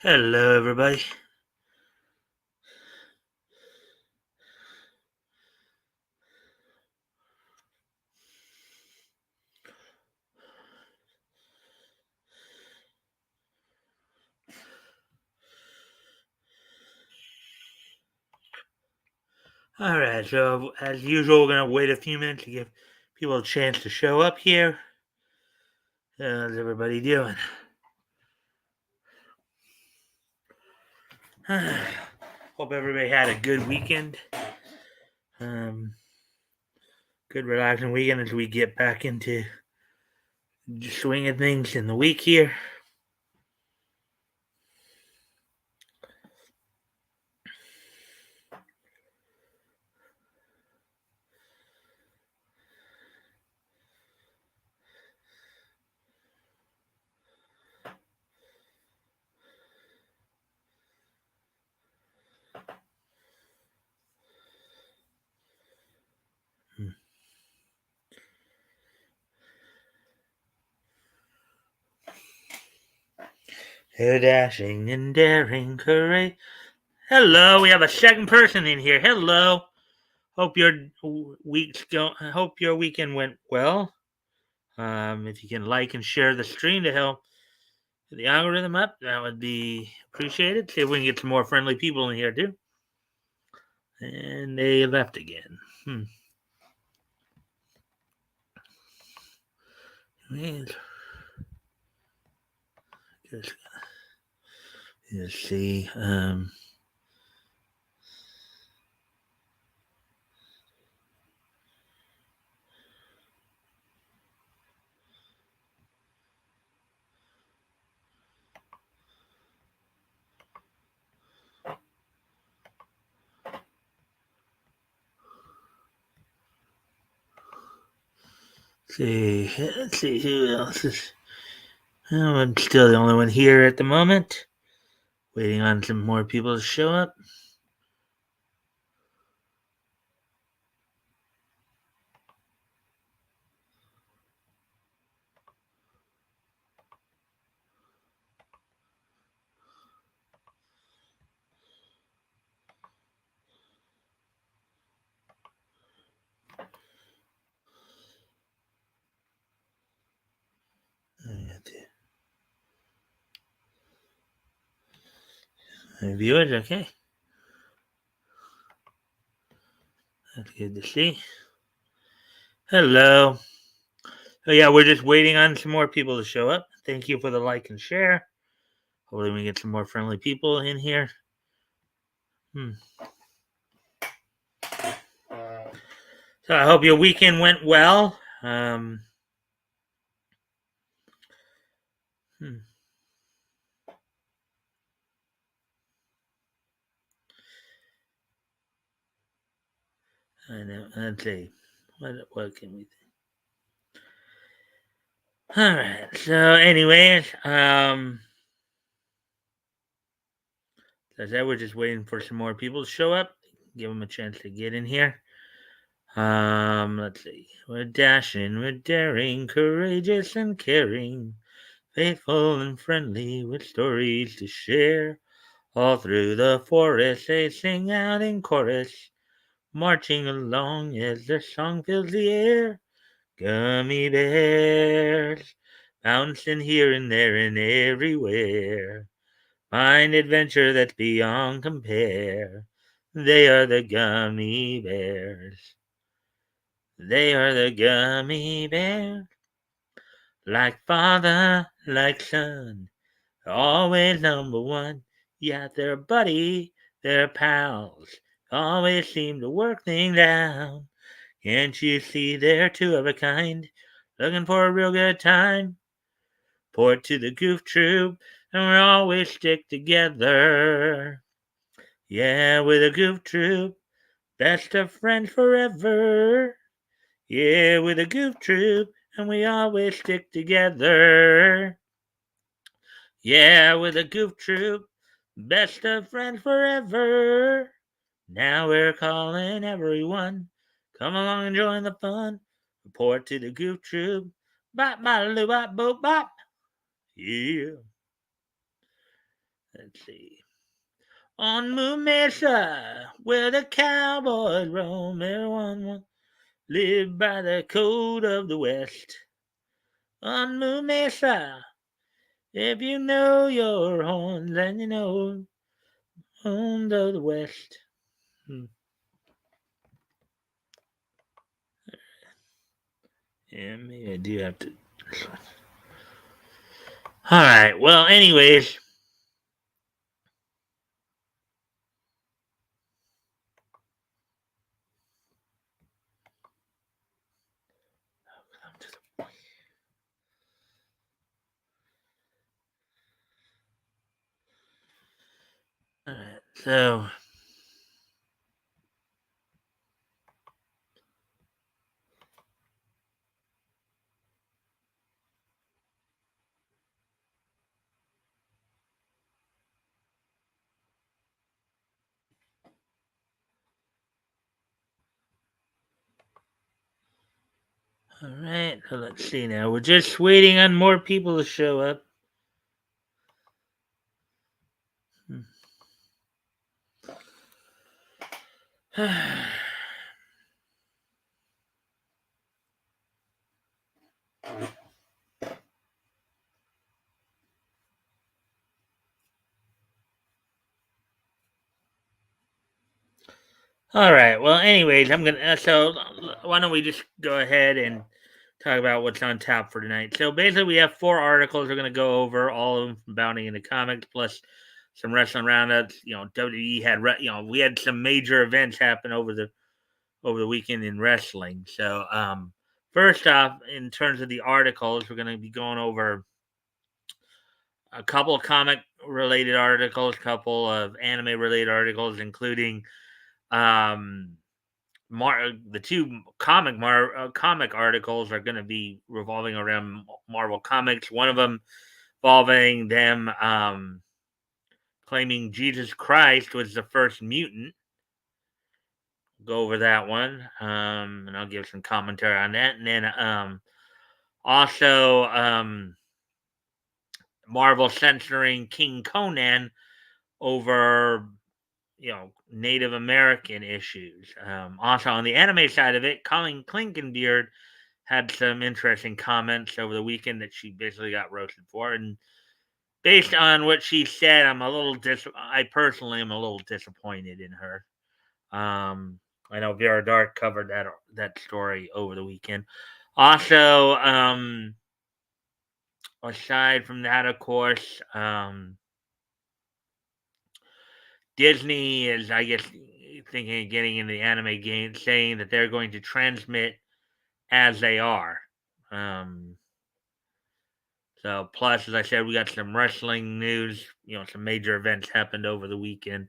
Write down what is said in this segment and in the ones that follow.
Hello, everybody. All right, so as usual, we're gonna wait a few minutes to give people a chance to show up here. How's everybody doing? Hope everybody had a good weekend. Um, Good relaxing weekend as we get back into swing of things in the week here. So dashing and daring, courage. Hello, we have a second person in here. Hello. Hope your Hope your weekend went well. If you can like and share the stream to help the algorithm up, that would be appreciated. See if we can get some more friendly people in here too. And they left again. Just, let's see. Let's see who else is. I'm still the only one here at the moment. Waiting on some more people to show up. Viewers, okay. That's good to see. Hello. Oh yeah, we're just waiting on some more people to show up. Thank you for the like and share. Hopefully we get some more friendly people in here. So I hope your weekend went well. Hmm. I know. Let's see. What can we do? All right. So, anyways, as I said, we're just waiting for some more people to show up. Give them a chance to get in here. Let's see. We're dashing, we're daring, courageous and caring, faithful and friendly, with stories to share. All through the forest, they sing out in chorus, marching along as their song fills the air. Gummy bears, bouncing here and there and everywhere. Find adventure that's beyond compare. They are the gummy bears. They are the gummy bears. Like father, like son, always number one. Yeah, they're buddy, they're pals. Always seem to work things out. Can't you see they're two of a kind? Looking for a real good time? Port to the Goof Troop, and we always stick together. Yeah, with a Goof Troop, best of friends forever. Yeah, with a Goof Troop, and we always stick together. Yeah, with a Goof Troop, best of friends forever. Now we're calling everyone. Come along and join the fun. Report to the Goof Troop. Bop, bop, loo, bop, boop, bop. Yeah. Let's see. On Moon Mesa, where the cowboys roam, everyone live by the code of the West. On Moon Mesa, if you know your horns, then you know horns of the West. Hmm. Yeah, maybe I do have to. All right. Well, anyways. All right. So. All right. So let's see now. We're just waiting on more people to show up. All right. Well, anyways, I'm gonna. So why don't we just go ahead and talk about what's on tap for tonight? So basically, we have 4 articles we're gonna go over, all of them from Bounding into Comics, plus some wrestling roundups. WWE had, we had some major events happen over the weekend in wrestling. So, first off, in terms of the articles, we're gonna be going over a couple of comic related articles, couple of anime related articles, including um the two comic articles are going to be revolving around Marvel Comics. One of them involving them claiming Jesus Christ was the first mutant. Go over that one, and I'll give some commentary on that. And then also Marvel censoring King Conan over Native American issues. Also on the anime side of it, Colin Klinkenbeard had some interesting comments over the weekend that she basically got roasted for. And based on what she said, I personally am a little disappointed in her. I know Vera Dark covered that story over the weekend. Also, aside from that, of course, Disney is, I guess, thinking of getting in the anime game, saying that they're going to transmit as they are. Um, So, plus, as I said, we got some wrestling news. Some major events happened over the weekend.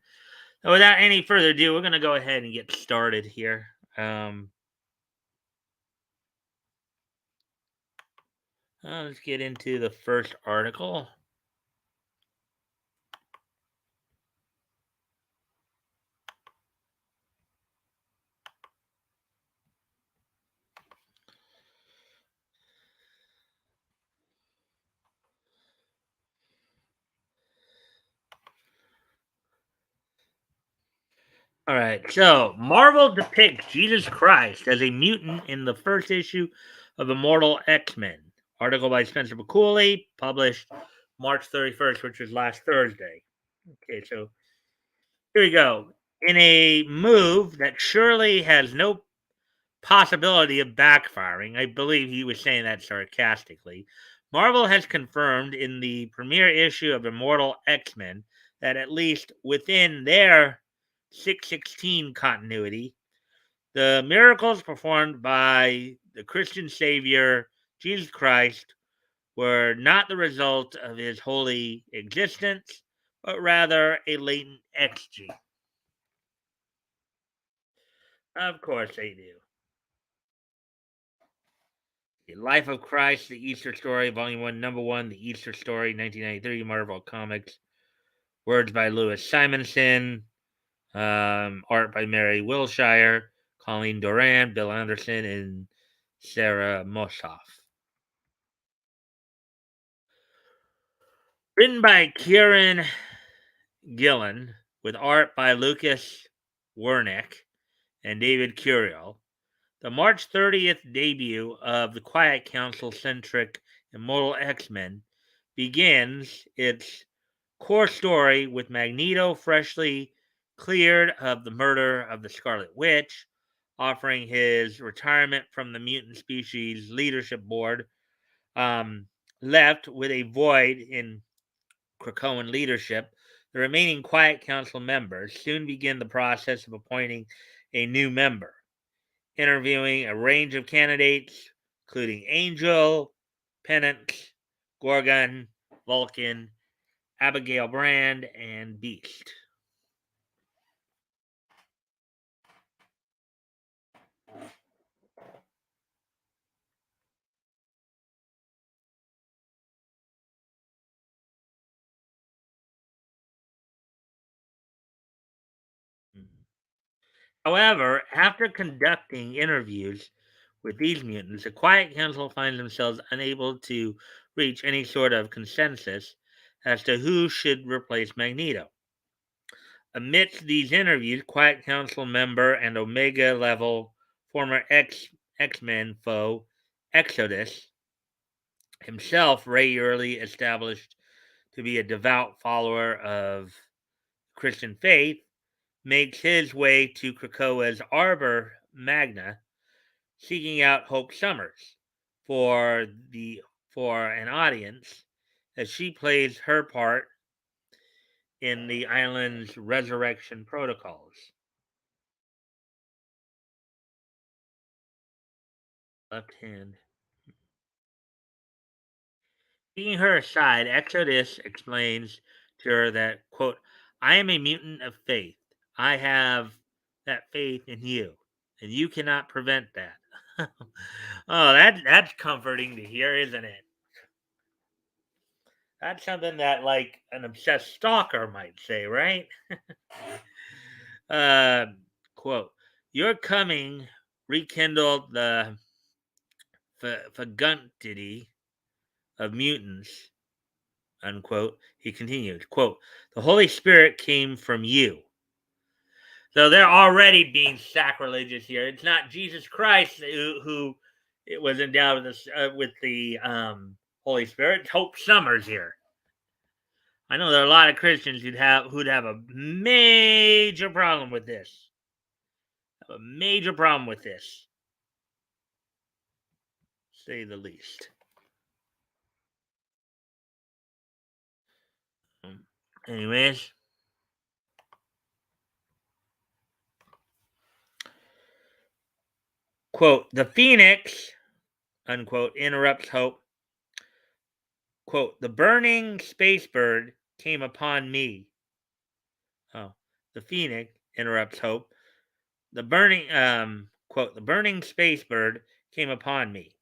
So, without any further ado, we're going to go ahead and get started here. Let's get into the first article. All right, so Marvel depicts Jesus Christ as a mutant in the first issue of Immortal X-Men. Article by Spencer McCooley, published March 31st, which was last Thursday. Okay, so here we go. In a move that surely has no possibility of backfiring, I believe he was saying that sarcastically, Marvel has confirmed in the premiere issue of Immortal X-Men that at least within their 616 continuity, the miracles performed by the Christian Savior, Jesus Christ, were not the result of his holy existence, but rather a latent X gene. Of course they do. The Life of Christ, The Easter Story, Volume 1, Number 1, The Easter Story, 1993, Marvel Comics. Words by Louis Simonson. Art by Mary Wilshire, Colleen Doran, Bill Anderson, and Sarah Moshoff. Written by Kieran Gillen, with art by Lucas Wernick and David Curiel. The March 30th debut of the Quiet Council centric Immortal X Men begins its core story with Magneto freshly cleared of the murder of the Scarlet Witch, offering his retirement from the mutant species leadership board, um, left with a void in Krakoan leadership. The remaining Quiet Council members soon begin the process of appointing a new member, interviewing a range of candidates, including Angel, Penance, Gorgon, Vulcan, Abigail Brand, and Beast. However, after conducting interviews with these mutants, the Quiet Council finds themselves unable to reach any sort of consensus as to who should replace Magneto. Amidst these interviews, Quiet Council member and Omega level former X Men foe Exodus, himself regularly established to be a devout follower of Christian faith, makes his way to Krakoa's Arbor Magna, seeking out Hope Summers for the for an audience as she plays her part in the island's resurrection protocols. Left hand. Taking her aside, Exodus explains to her that, quote, I am a mutant of faith. I have that faith in you, and you cannot prevent that. Oh, that's comforting to hear, isn't it? That's something that like an obsessed stalker might say, right? Uh, quote, your coming rekindled the fecundity of mutants, unquote. He continued, quote, the Holy Spirit came from you. So they're already being sacrilegious here. It's not Jesus Christ who it was endowed with the Holy Spirit. It's Hope Summers here. I know there are a lot of Christians who'd have a major problem with this. Have a major problem with this, say the least. Um, Anyways, quote, the Phoenix, unquote, interrupts Hope. Quote, the burning space bird came upon me. Oh, the Phoenix interrupts Hope. The burning space bird came upon me.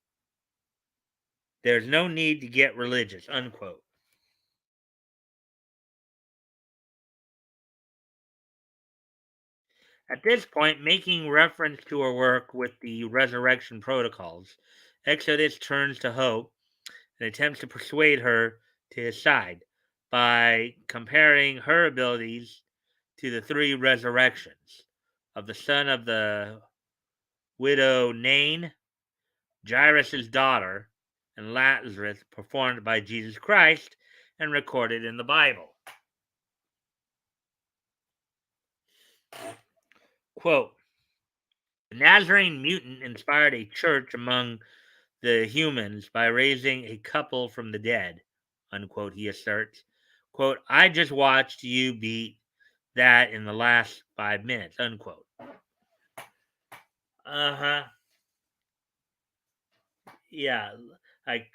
There's no need to get religious, unquote. At this point, making reference to her work with the resurrection protocols, Exodus turns to Hope and attempts to persuade her to his side by comparing her abilities to the three resurrections of the son of the widow Nain, Jairus' daughter, and Lazarus, performed by Jesus Christ and recorded in the Bible. Quote, the Nazarene mutant inspired a church among the humans by raising a couple from the dead, unquote, he asserts. Quote, I just watched you beat that in the last 5 minutes, unquote. Uh-huh. Yeah. Like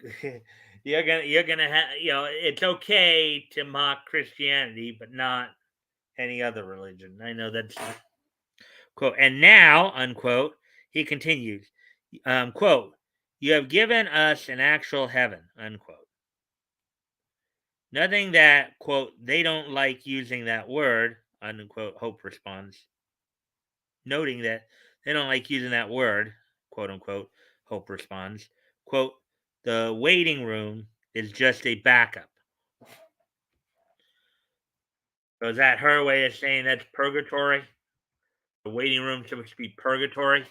you're gonna have it's okay to mock Christianity, but not any other religion. I know that's quote. And now, unquote, he continues, quote, you have given us an actual heaven, unquote. Nothing that, quote, they don't like using that word, unquote, Hope responds. Noting that they don't like using that word, quote unquote, Hope responds. Quote, the waiting room is just a backup. So is that her way of saying that's purgatory? The waiting room supposed to be purgatory?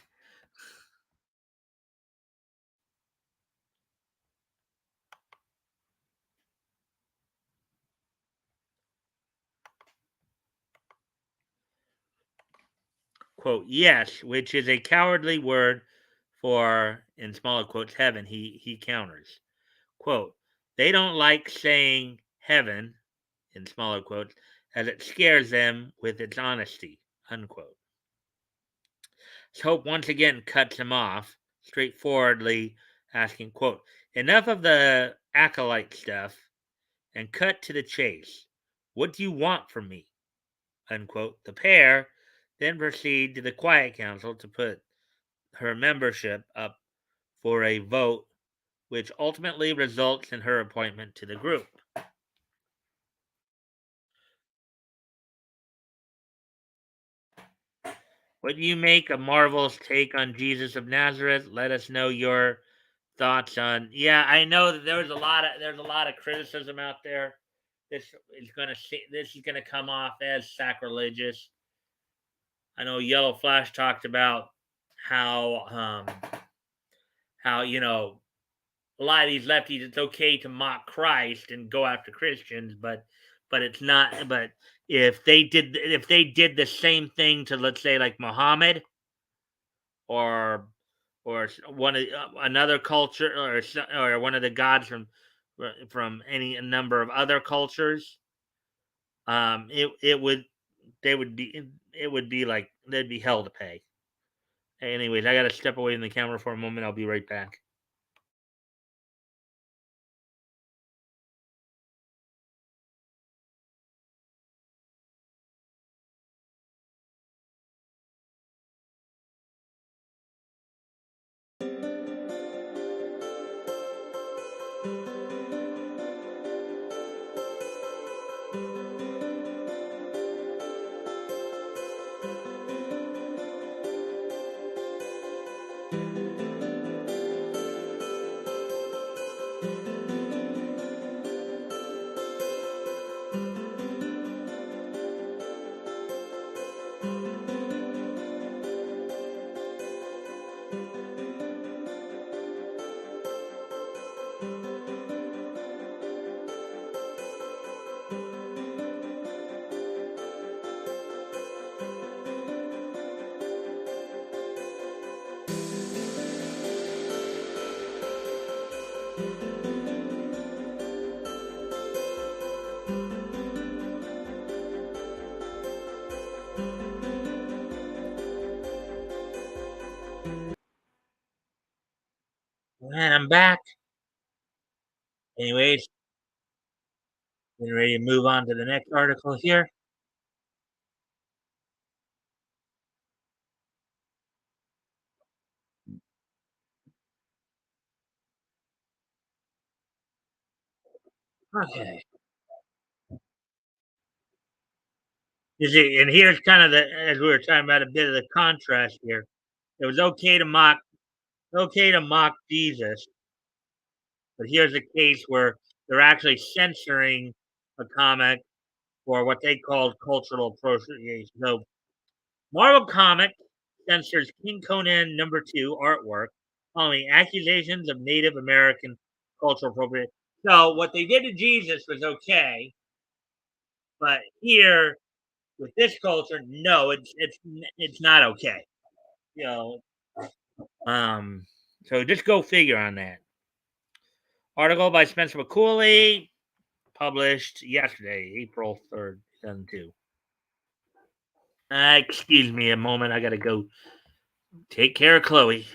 Quote, yes, which is a cowardly word for, in smaller quotes, heaven, he counters. Quote, they don't like saying heaven, in smaller quotes, as it scares them with its honesty, unquote. Hope once again cuts him off, straightforwardly asking, quote, enough of the acolyte stuff and cut to the chase. What do you want from me? Unquote. The pair then proceed to the Quiet Council to put her membership up for a vote, which ultimately results in her appointment to the group. What do you make of Marvel's take on Jesus of Nazareth? Let us know your thoughts on. Yeah, I know that there's a lot of criticism out there. This is gonna come off as sacrilegious. I know Yellow Flash talked about how how a lot of these lefties, it's okay to mock Christ and go after Christians, but it's not. But if they did the same thing to, let's say, like Muhammad, or one of another culture, or one of the gods from any number of other cultures, it would they would be it would be like they'd be hell to pay. Anyways, I gotta step away from the camera for a moment. I'll be right back. And I'm back. Anyways, getting ready to move on to the next article here. Okay. You see, and here's kind of the as we were talking about a bit of the contrast here. It was okay to mock Jesus, but here's a case where they're actually censoring a comic for what they called cultural appropriation. So Marvel Comics censors King Conan #2 artwork following accusations of Native American cultural appropriation. So what they did to Jesus was okay, but here with this culture, no, it's not okay. You know, um, so just go figure on that. Article by Spencer McCooley, published yesterday, April 3rd, 2002. Excuse me a moment. I got to go take care of Chloe.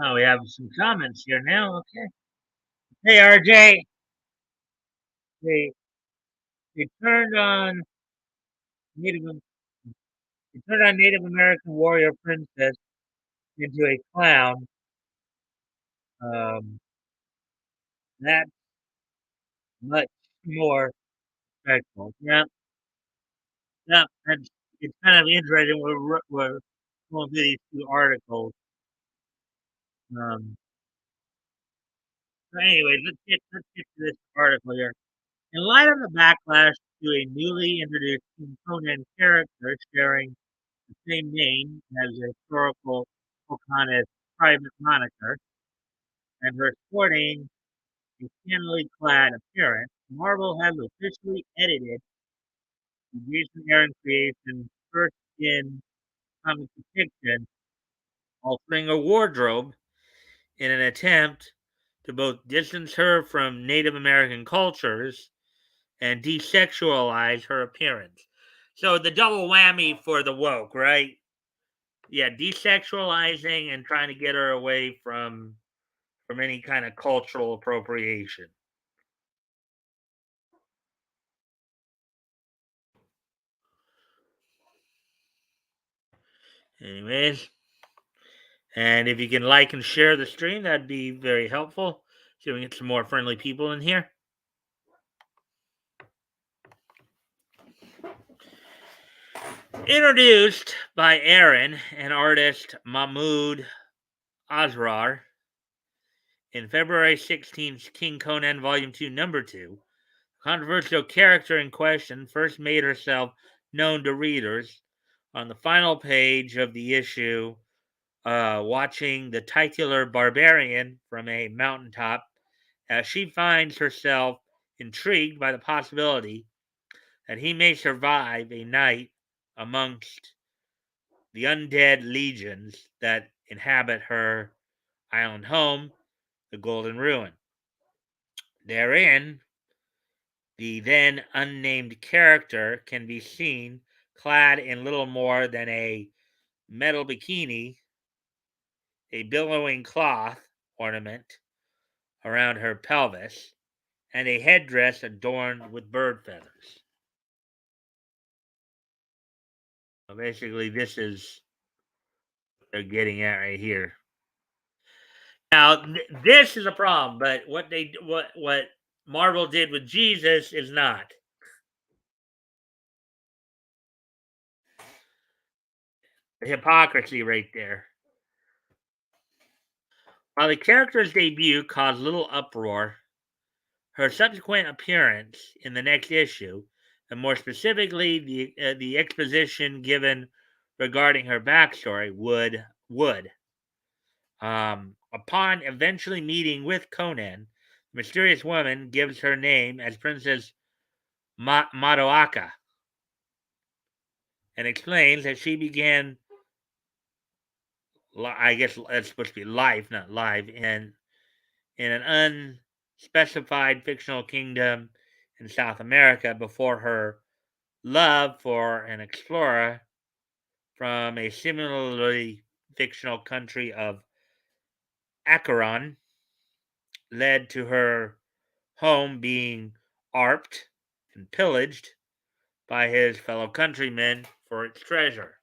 Oh, we have some comments here now. Okay. Hey, RJ. They they turned on Native they turned on Native American warrior princess into a clown. Um, that's much more respectful. Yeah, yeah. And it's kind of interesting. We're going through these two articles. Um, so anyway, let's get to this article here. In light of the backlash to a newly introduced King Conan character sharing the same name as the historical Pocahontas' private moniker, and her sporting a scantily clad appearance, Marvel has officially edited the Jason Aaron creation's first in comic fiction, altering her wardrobe in an attempt to both distance her from Native American cultures and desexualize her appearance. So the double whammy for the woke, right? Yeah, desexualizing and trying to get her away from any kind of cultural appropriation. Anyways, and if you can like and share the stream, that'd be very helpful. So we can get some more friendly people in here. Introduced by Aaron and artist Mahmoud Asrar in February 16th, King Conan Volume 2, Number 2, controversial character in question first made herself known to readers on the final page of the issue watching the titular barbarian from a mountaintop as she finds herself intrigued by the possibility that he may survive a night amongst the undead legions that inhabit her island home, the Golden Ruin. Therein, the then unnamed character can be seen clad in little more than a metal bikini, a billowing cloth ornament around her pelvis, and a headdress adorned with bird feathers. So basically, this is what they're getting at right here. Now, this is a problem, but what Marvel did with Jesus is not. The hypocrisy right there. While the character's debut caused little uproar, her subsequent appearance in the next issue, and more specifically the exposition given regarding her backstory, would upon eventually meeting with Conan, the mysterious woman gives her name as Princess Madoaka and explains that she began, I guess it's supposed to be life, not live, in an unspecified fictional kingdom in South America before her love for an explorer from a similarly fictional country of Acheron led to her home being arped and pillaged by his fellow countrymen for its treasure.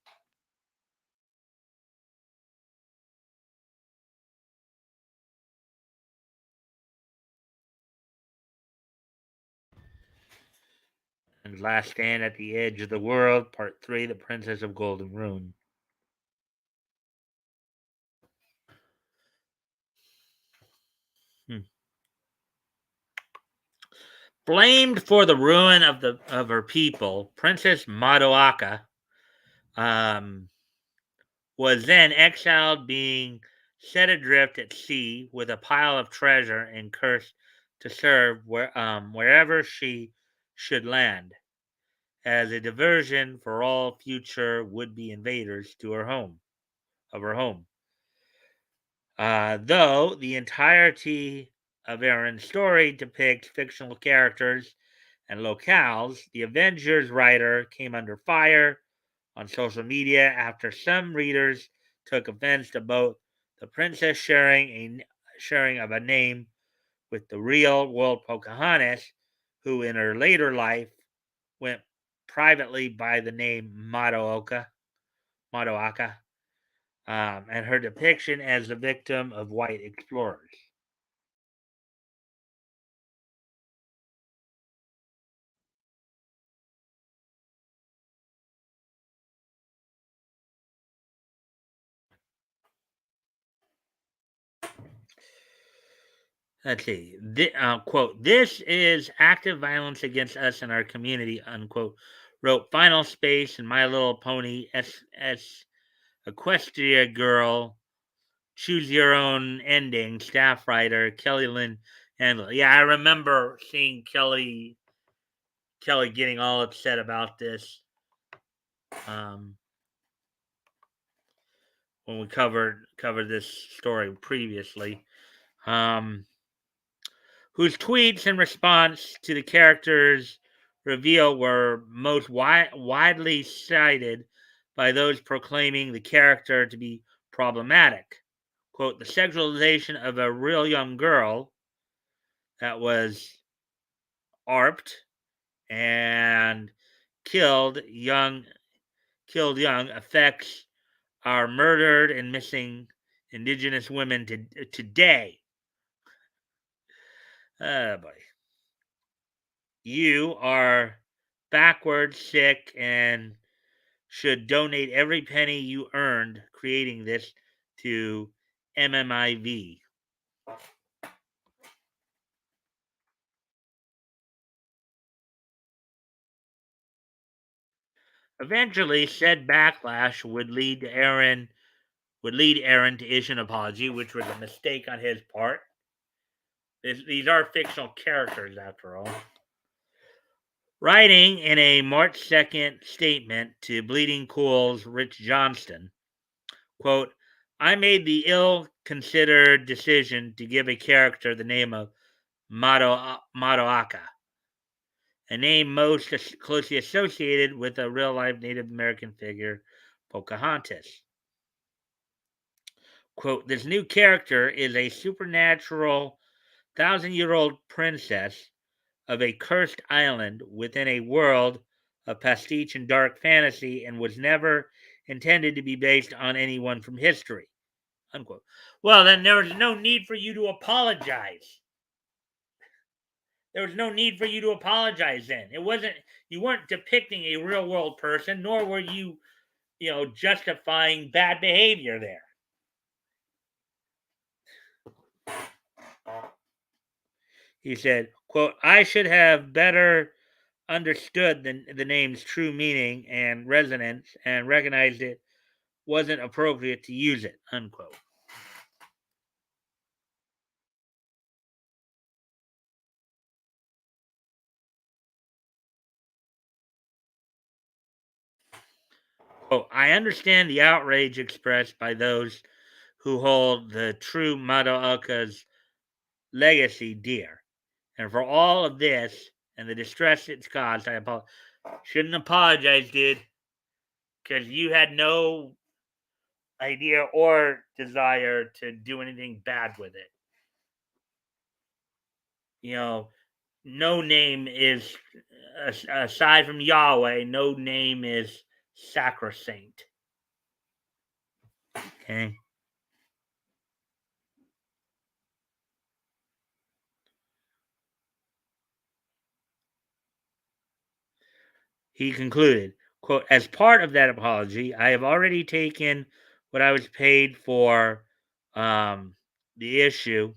And Last Stand at the Edge of the World, Part 3, The Princess of Golden Rune. Hmm. Blamed for the ruin of her people, Princess Madoaka um, was then exiled, being set adrift at sea with a pile of treasure and cursed to serve wherever she should land, as a diversion for all future would-be invaders to her home of her home. Though the entirety of Aaron's story depicts fictional characters and locales, the Avengers writer came under fire on social media after some readers took offense to both the princess sharing of a name with the real world Pocahontas, who in her later life went privately by the name Madoaka, and her depiction as the victim of white explorers. Let's see. Quote, this is active violence against us and our community, unquote, wrote Final Space and My Little Pony S Equestria Girl, Choose Your Own Ending, staff writer Kelly Lynn Handler. Yeah, I remember seeing Kelly getting all upset about this um, when we covered this story previously. Um, whose tweets in response to the character's reveal were most widely cited by those proclaiming the character to be problematic. Quote, the sexualization of a real young girl that was arped and killed young killed young affects our murdered and missing indigenous women today. Oh boy. You are backward, sick, and should donate every penny you earned creating this to MMIV. Eventually, said backlash would lead to Aaron would lead Aaron to issue an apology, which was a mistake on his part. These are fictional characters, after all. Writing in a March 2nd statement to Bleeding Cool's Rich Johnston, quote, I made the ill-considered decision to give a character the name of Madoaka, a name most closely associated with a real-life Native American figure, Pocahontas. Quote, this new character is a supernatural 1,000-year-old princess of a cursed island within a world of pastiche and dark fantasy and was never intended to be based on anyone from history. Unquote. Well, then there was no need for you to apologize. There was no need for you to apologize then. You weren't depicting a real world person, nor were you, justifying bad behavior there. He said, quote, I should have better understood the name's true meaning and resonance and recognized it wasn't appropriate to use it, unquote. Quote, I understand the outrage expressed by those who hold the true Madoaka's legacy dear. And for all of this and the distress it's caused, I shouldn't apologize, dude, because you had no idea or desire to do anything bad with it. You know, no name is, aside from Yahweh, no name is sacrosanct. Okay. He concluded, quote, as part of that apology, I have already taken what I was paid for the issue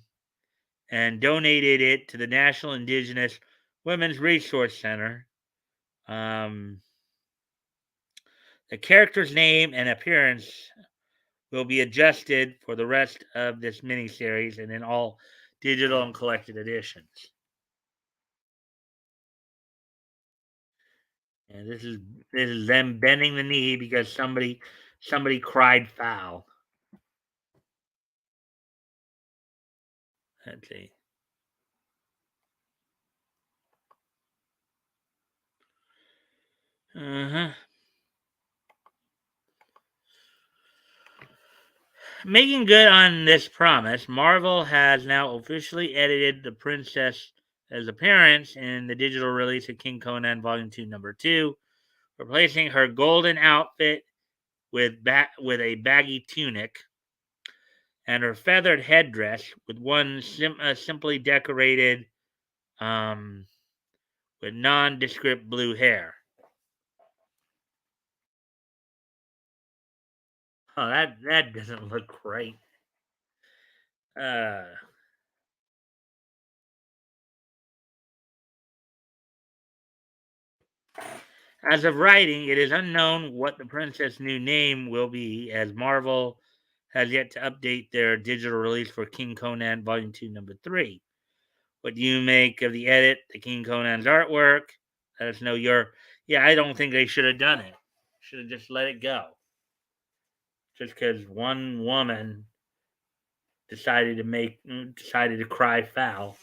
and donated it to the National Indigenous Women's Resource Center. The character's name and appearance will be adjusted for the rest of this miniseries and in all digital and collected editions. And this is them bending the knee because somebody cried foul. Let's see. Uh-huh. Making good on this promise, Marvel has now officially edited the princess's appearance in the digital release of King Conan Volume 2, Number 2, replacing her golden outfit with a baggy tunic and her feathered headdress with one simply decorated um, with nondescript blue hair. Oh, that doesn't look great. Uh, as of writing, it is unknown what the princess' new name will be, as Marvel has yet to update their digital release for King Conan Volume 2, Number 3. What do you make of the edit, the King Conan's artwork? Let us know your. Yeah, I don't think they should have done it. Should have just let it go. Just because one woman decided to cry foul.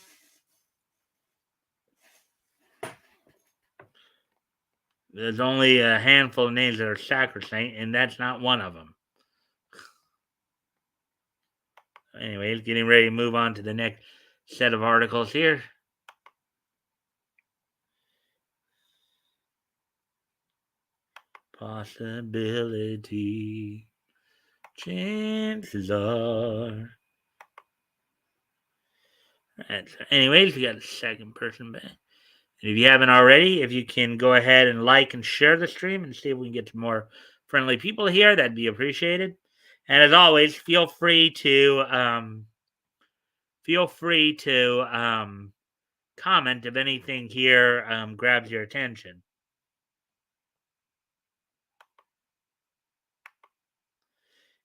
There's only a handful of names that are sacrosanct, and that's not one of them. Anyways, getting ready to move on to the next set of articles here. Possibility. Chances are. Right, so anyways, we got a second person back. And if you haven't already, if you can go ahead and like and share the stream and see if we can get to more friendly people here, that'd be appreciated. And as always, feel free to comment if anything here grabs your attention.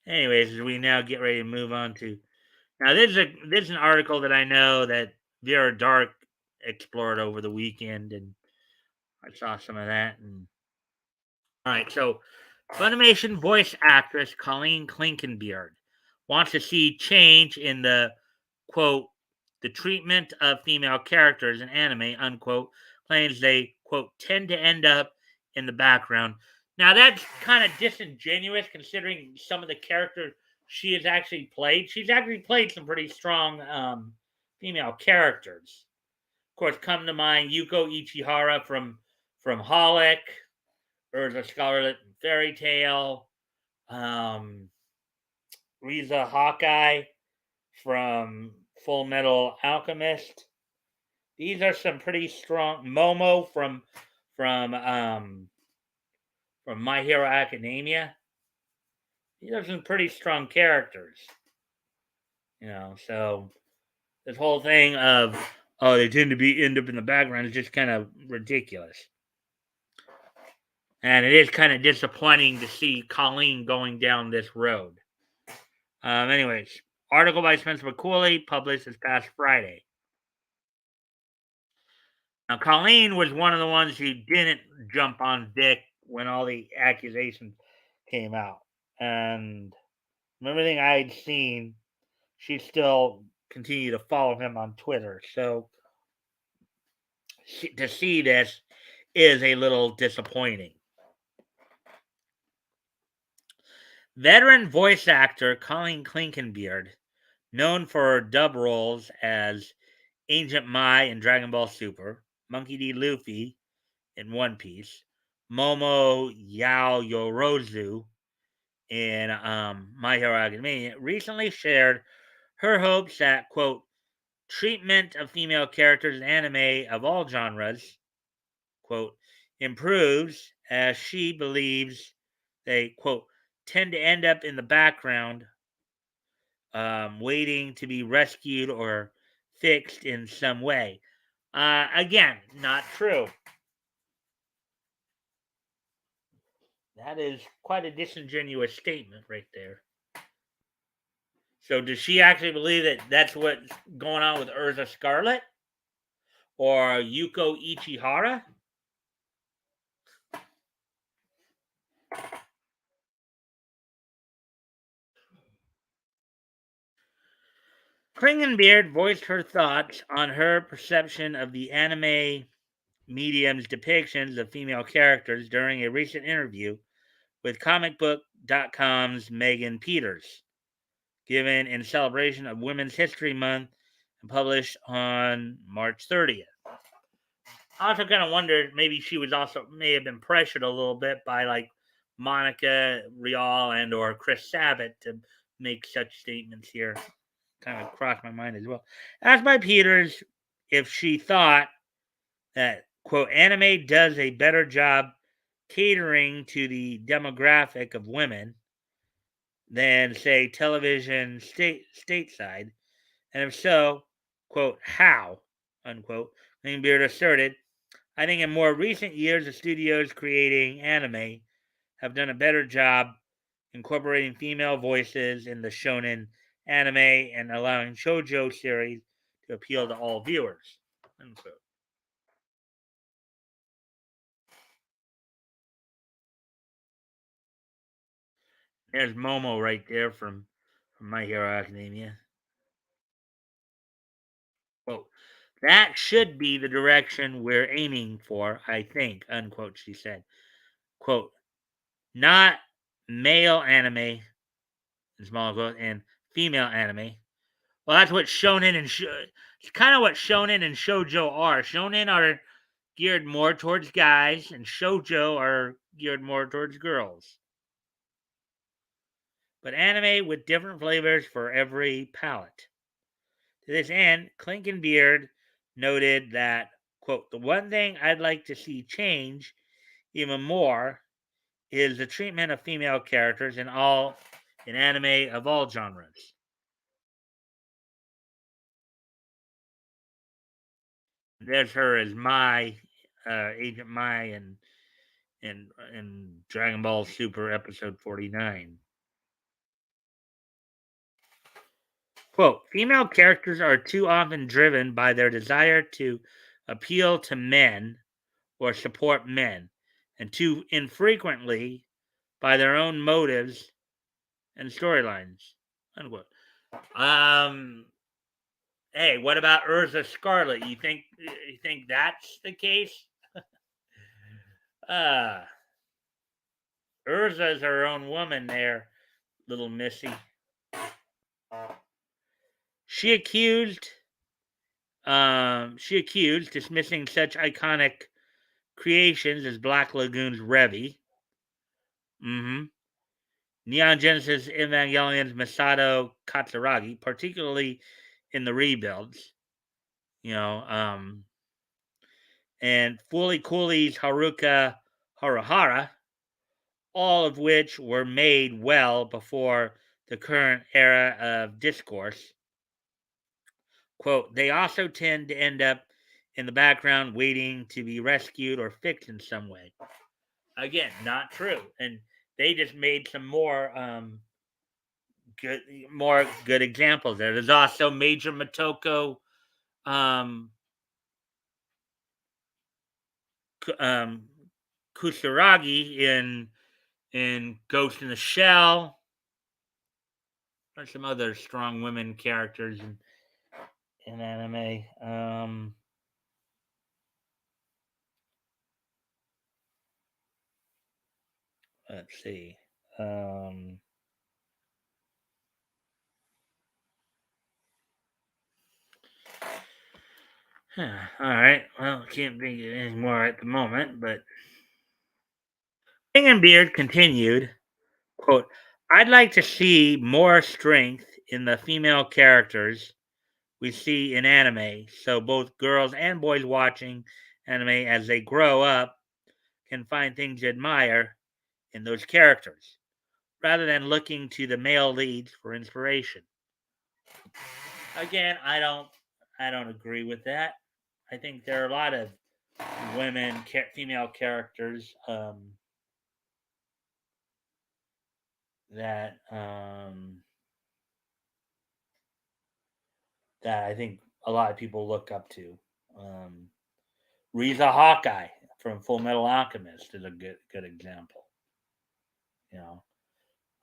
Anyways, as we now get ready to move on to now, this is an article that I know that Vera Dark explored over the weekend, and I saw some of that. And all right, so Funimation voice actress Colleen Klinkenbeard wants to see change in the quote the treatment of female characters in anime unquote, claims they quote tend to end up in the background. Now that's kind of disingenuous considering some of the characters she has actually played. She's actually played some pretty strong female characters. Of course, come to mind Yuko Ichihara from Holic, Urza Scarlet Fairy Tale, um, Riza Hawkeye from Full Metal Alchemist. These are some pretty strong. Momo from My Hero Academia. These are some pretty strong characters. So this whole thing of they tend to be end up in the background is just kind of ridiculous. And it is kind of disappointing to see Colleen going down this road. Anyways, article by Spencer McCauley published this past Friday. Now, Colleen was one of the ones who didn't jump on Dick when all the accusations came out. And from everything I'd seen, she still continued to follow him on Twitter. So to see this is a little disappointing. Veteran voice actor Colleen Klinkenbeard, known for her dub roles as Agent Mai in Dragon Ball Super, Monkey D. Luffy in One Piece, Momo Yaoyorozu in My Hero Academia, recently shared her hopes that, quote, treatment of female characters in anime of all genres, quote, improves as she believes they, quote, tend to end up in the background, waiting to be rescued or fixed in some way. Again, not true. That is quite a disingenuous statement right there. So, does she actually believe that that's what's going on with Urza Scarlet or Yuko Ichihara? Klingenbeard voiced her thoughts on her perception of the anime medium's depictions of female characters during a recent interview with comicbook.com's Megan Peters, given in celebration of Women's History Month and published on March 30th. I also kind of wondered maybe she was also may have been pressured a little bit by like Monica Rial and or Chris Sabat to make such statements here. Kind of crossed my mind as well. Asked by Peters if she thought that quote anime does a better job catering to the demographic of women than say television stateside, and if so, quote how unquote. Greenbeard asserted, I think in more recent years, the studios creating anime have done a better job incorporating female voices in the shonen anime and allowing shoujo series to appeal to all viewers. Unquote. There's Momo right there from My Hero Academia. Quote, that should be the direction we're aiming for, I think, unquote, she said. Quote, not male anime, in small quote, and female anime. Well, that's what shonen and it's kind of what shonen and shojo are. Shonen are geared more towards guys, and shojo are geared more towards girls. But anime with different flavors for every palate. To this end, Klinkenbeard noted that, quote, the one thing I'd like to see change even more is the treatment of female characters in anime of all genres. There's her as Mai, Agent Mai, in Dragon Ball Super episode 49. Quote, female characters are too often driven by their desire to appeal to men or support men, and too infrequently by their own motives and storylines. Unquote. Um, hey, what about Urza Scarlet? You think that's the case? Uh Urza's her own woman there, little missy. She accused dismissing such iconic creations as Black Lagoon's Revy, mm-hmm, Neon Genesis Evangelion's Masato Katsuragi, particularly in the rebuilds, you know, and Fooly Cooley's Haruka Haruhara, all of which were made well before the current era of discourse. Quote, they also tend to end up in the background waiting to be rescued or fixed in some way. Again, not true. And they just made some more good examples there. There's also Major Motoko um, um, Kusuragi in Ghost in the Shell. There's some other strong women characters in anime. Let's see. Um, all right. Well, can't think of any more at the moment, but Beard continued, quote, I'd like to see more strength in the female characters we see in anime, so both girls and boys watching anime as they grow up can find things to admire in those characters, rather than looking to the male leads for inspiration. Again, I don't agree with that. I think there are a lot of female characters that that I think a lot of people look up to. Um, Riza Hawkeye from Full Metal Alchemist is a good example. You know,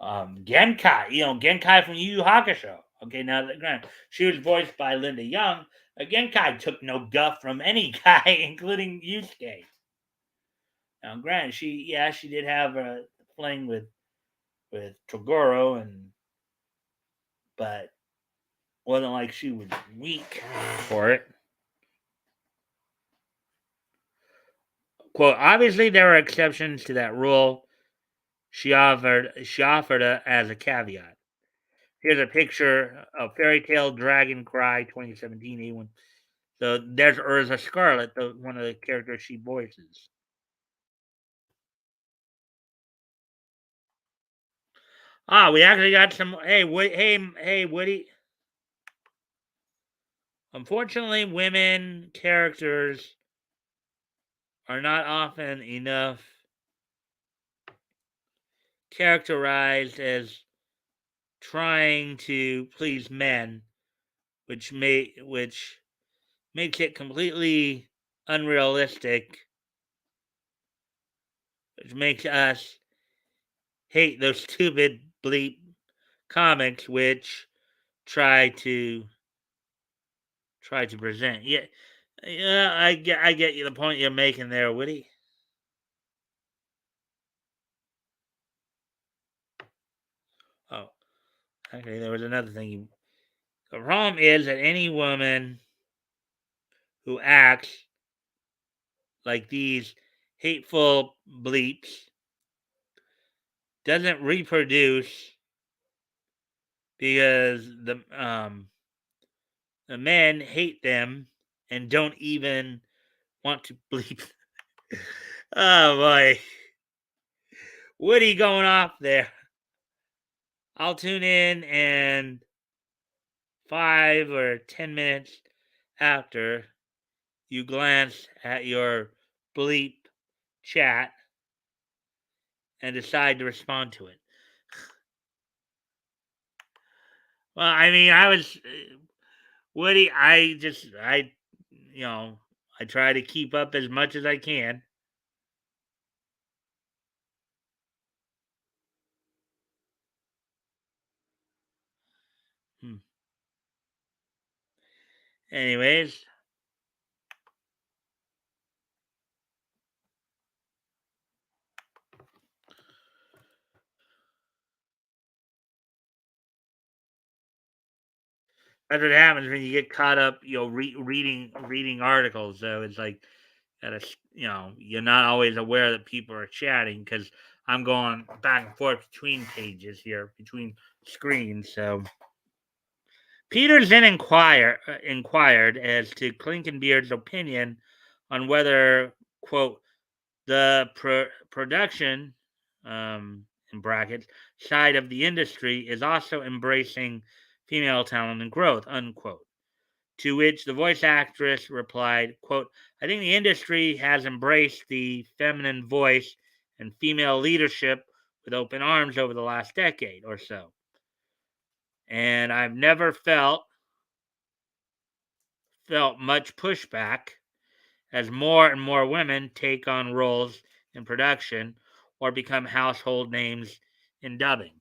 Genkai. Genkai from Yu Yu Hakusho. Okay, now granted, she was voiced by Linda Young. Genkai took no guff from any guy, including Yusuke. Now, granted, she did have a fling with Toguro, but wasn't like she was weak for it. Quote, obviously there are exceptions to that rule. She offered as a caveat. Here's a picture of Fairy Tale Dragon Cry 2017 A1. So there's Urza Scarlet, one of the characters she voices. We actually got some. Hey, Woody. Unfortunately, women characters are not often enough characterized as trying to please men, which makes it completely unrealistic, which makes us hate those stupid bleep comics which try to present. Yeah, I get you the point you're making there, Woody. Oh, okay. There was another thing. The problem is that any woman who acts like these hateful bleeps doesn't reproduce because the men hate them and don't even want to bleep. Oh boy, Woody going off there. I'll tune in and 5 or 10 minutes after you glance at your bleep chat and decide to respond to it. Well, I mean, I was Woody. You know, I try to keep up as much as I can. Hmm. Anyways, that's what happens when you get caught up, reading articles. So it's like, you're not always aware that people are chatting because I'm going back and forth between pages here, between screens. So Peters then inquired as to Klinkenbeard's opinion on whether, quote, the production, in brackets, side of the industry is also embracing female talent and growth, unquote. To which the voice actress replied, quote, I think the industry has embraced the feminine voice and female leadership with open arms over the last decade or so. And I've never felt much pushback as more and more women take on roles in production or become household names in dubbing.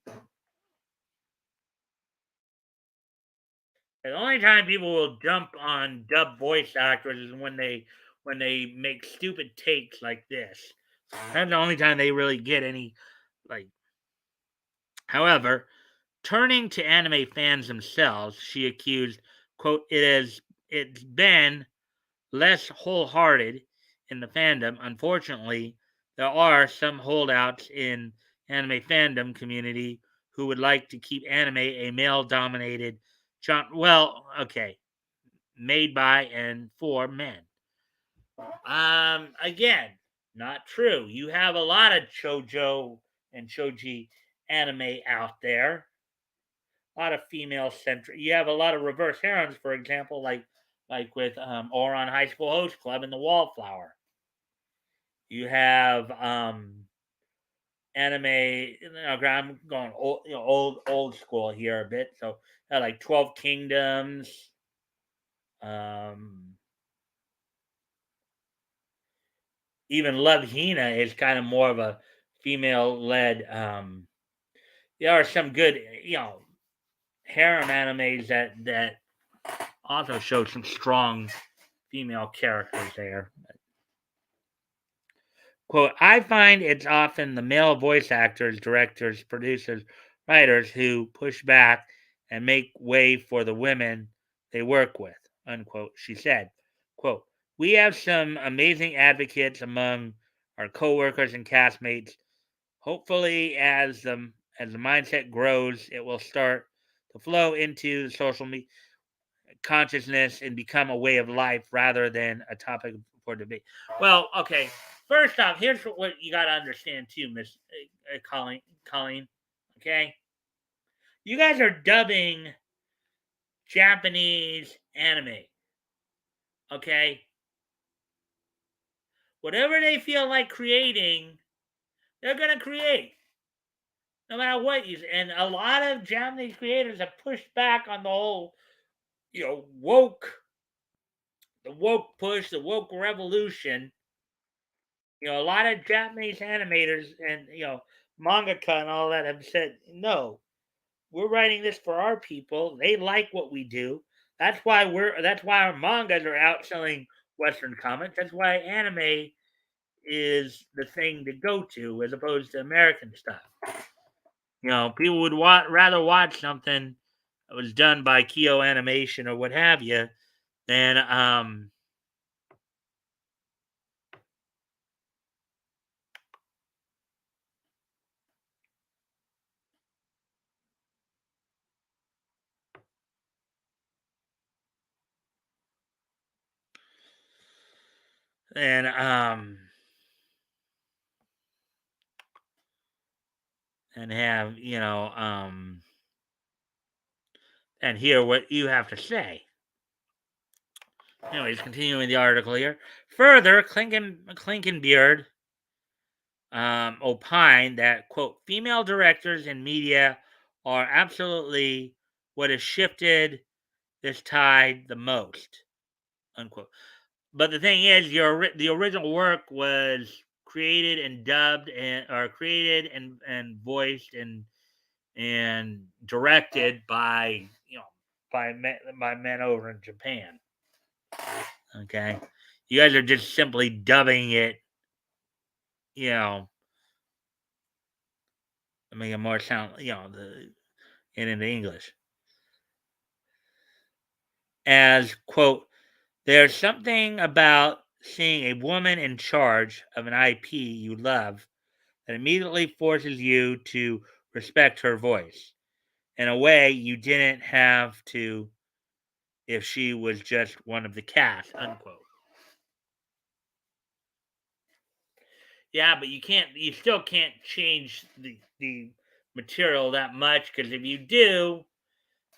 The only time people will jump on dub voice actors is when they make stupid takes like this. That's the only time they really get any like. However, turning to anime fans themselves, she accused, quote, it's been less wholehearted in the fandom. Unfortunately, there are some holdouts in anime fandom community who would like to keep anime a male dominated genre. Well, okay, made by and for men. Again, not true. You have a lot of chojo and choji anime out there. A lot of female centric. You have a lot of reverse heroines, for example, like with Oron High School Host Club and the Wallflower. You have anime. I'm going old, old school here a bit. So like 12 Kingdoms. Um, Even Love Hina is kind of more of a female led. There are some good, harem animes that also show some strong female characters there. Quote, I find it's often the male voice actors, directors, producers, writers who push back and make way for the women they work with, unquote, she said. Quote, we have some amazing advocates among our coworkers and castmates. Hopefully, as the mindset grows, it will start to flow into social consciousness and become a way of life rather than a topic for debate. Well, okay. First off, here's what you got to understand too, Miss Colleen. Okay, you guys are dubbing Japanese anime. Okay, whatever they feel like creating, they're gonna create, no matter what you. And a lot of Japanese creators have pushed back on the whole, the woke push, the woke revolution. A lot of Japanese animators and mangaka and all that have said, no, we're writing this for our people. They like what we do. That's why our mangas are outselling Western comics. That's why anime is the thing to go to as opposed to American stuff. People would rather watch something that was done by Kyo Animation or what have you than and um and have and hear what you have to say. Anyways, continuing the article here. Further, Klinkenbeard opined that, quote, female directors in media are absolutely what has shifted this tide the most, unquote. But the thing is, the original work was created and dubbed and or created and voiced and directed by by men over in Japan. Okay, you guys are just simply dubbing it, you know, to make it more sound, into English as quote. There's something about seeing a woman in charge of an IP you love that immediately forces you to respect her voice in a way you didn't have to if she was just one of the cast, unquote. Yeah, but you still can't change the material that much because if you do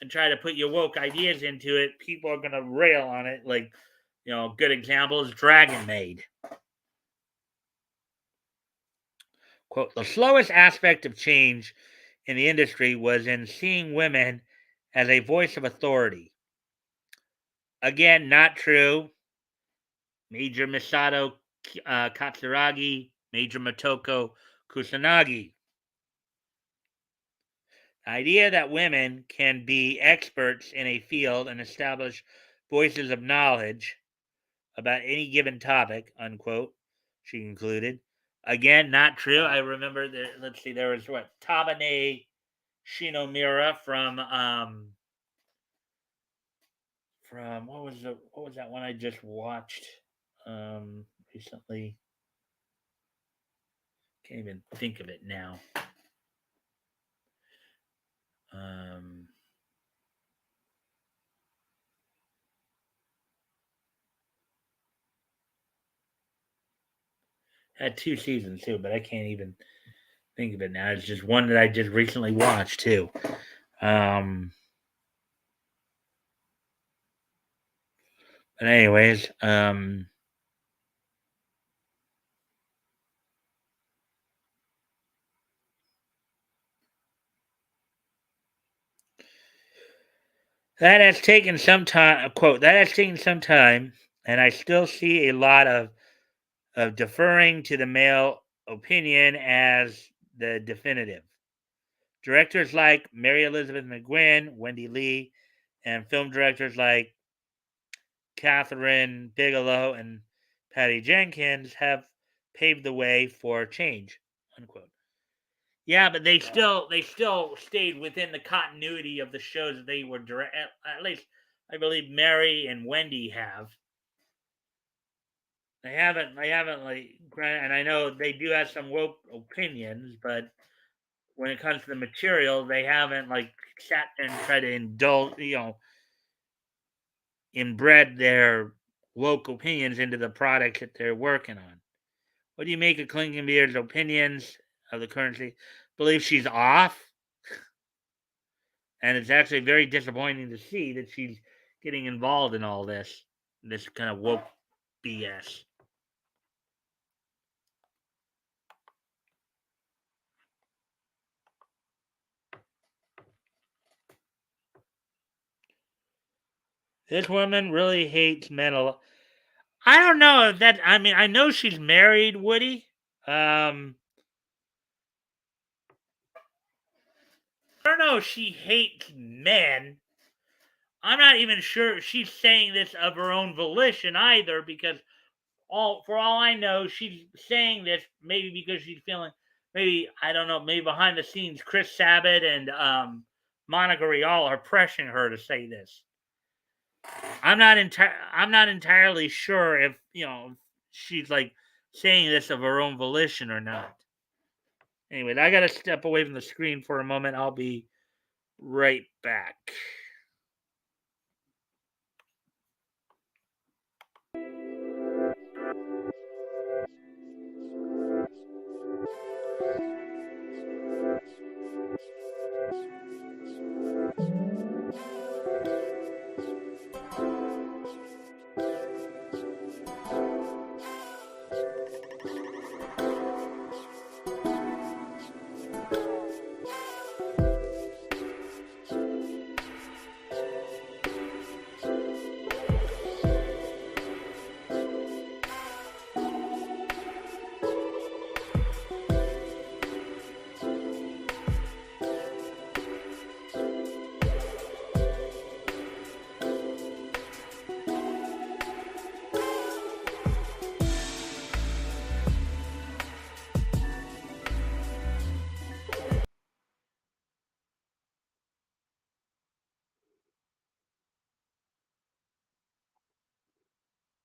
and try to put your woke ideas into it, people are gonna rail on it. Like, good example is Dragon Maid. Quote, the slowest aspect of change in the industry was in seeing women as a voice of authority. Again, not true. Major Misato Katsuragi, Major Motoko Kusanagi. The idea that women can be experts in a field and establish voices of knowledge about any given topic, unquote, she concluded. Again, not true. I remember let's see, there was Tabane Shinomura from what was that one I just watched recently? Can't even think of it now. Um, had 2 seasons too, but I can't even think of it now. It's just one that I just recently watched too. Um, but anyways, that has taken some time. Quote, that has taken some time, and I still see a lot of deferring to the male opinion as the definitive. Directors like Mary Elizabeth McGuinn, Wendy Lee, and film directors like Catherine Bigelow and Patty Jenkins have paved the way for change. Unquote. Yeah, but they still stayed within the continuity of the shows that they were direct. At least I believe Mary and Wendy have. They haven't and I know they do have some woke opinions, but when it comes to the material, they haven't sat and tried to indulge, inbred their woke opinions into the products that they're working on. What do you make of Klinkenbeer's opinions of the currency? Believe she's off, and it's actually very disappointing to see that she's getting involved in all this kind of woke BS. This woman really hates men a lot. I don't know if that. I mean, I know she's married, Woody. I don't know if she hates men. I'm not even sure if she's saying this of her own volition either, because for all I know, she's saying this maybe because she's feeling maybe I don't know, maybe behind the scenes Chris Sabat and Monica Rial are pressuring her to say this. I'm not entirely sure if she's saying this of her own volition or not. Anyway, I gotta step away from the screen for a moment. I'll be right back.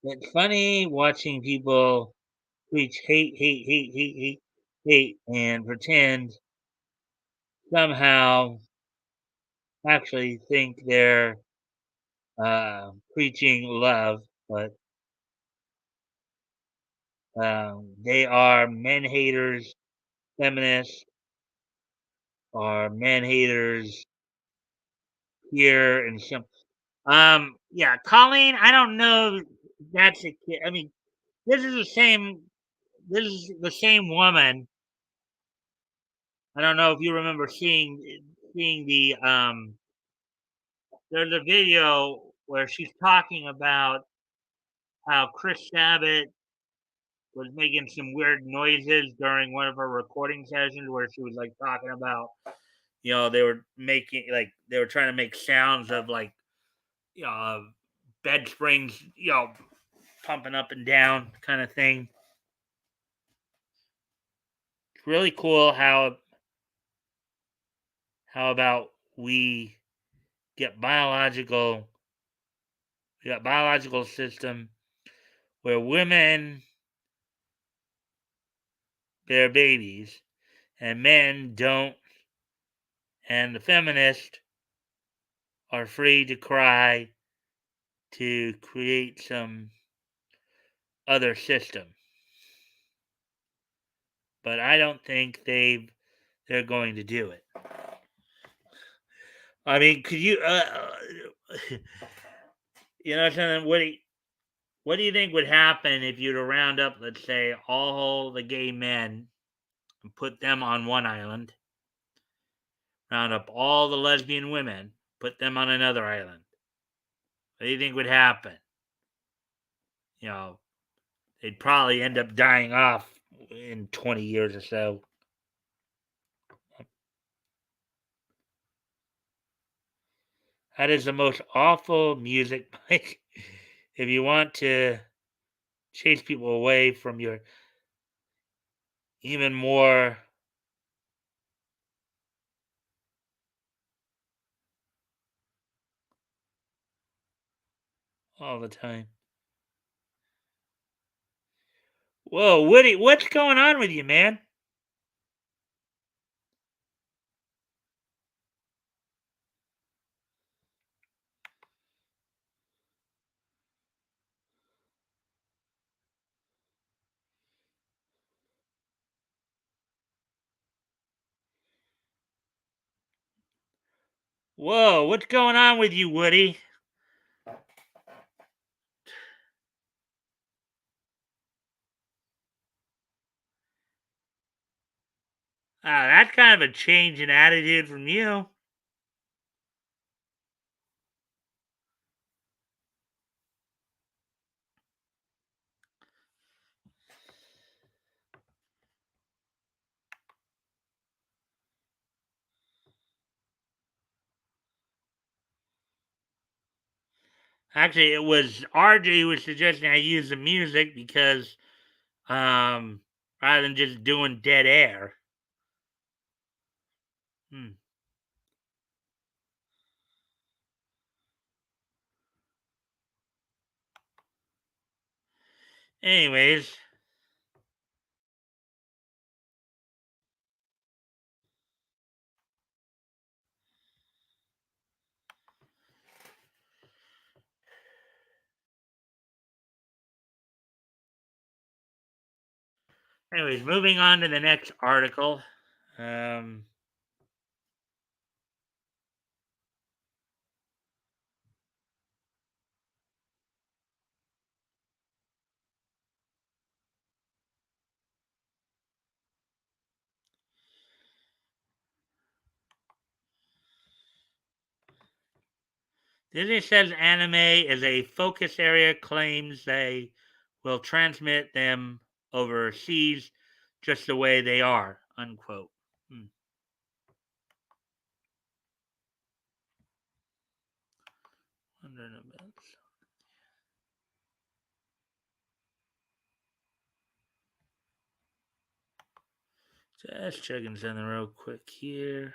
It's funny watching people preach hate, hate, hate, hate, hate, hate, and pretend somehow actually think they're preaching love, but they are men haters, feminists, or men haters here and some. Yeah, Colleen, I don't know. That's a kid. I mean, this is the same. This is the same woman. I don't know if you remember seeing the There's a video where she's talking about how Chris Sabat was making some weird noises during one of her recording sessions where she was like talking about, they were making like they were trying to make sounds of like, uh, bed springs, pumping up and down kind of thing. It's really cool how about get biological we got biological system where women bear babies and men don't, and the feminists are free to cry to create some other system. But I don't think they're going to do it. I mean, could you you know something? What do you think would happen if you were to round up, let's say, all the gay men and put them on one island, round up all the lesbian women, put them on another island? What do you think would happen? You know, they'd probably end up dying off in 20 years or so. That is the most awful music, Mike. If you want to chase people away from your even more all the time. Whoa, Woody, what's going on with you, man? Whoa, what's going on with you, Woody? That's kind of a change in attitude from you. Actually, it was RJ who was suggesting I use the music because, um, rather than just doing dead air. Hmm. Anyways, moving on to the next article. Um, Disney says anime is a focus area, claims they will transmit them overseas just the way they are, unquote. Hmm. Just checking something real quick here.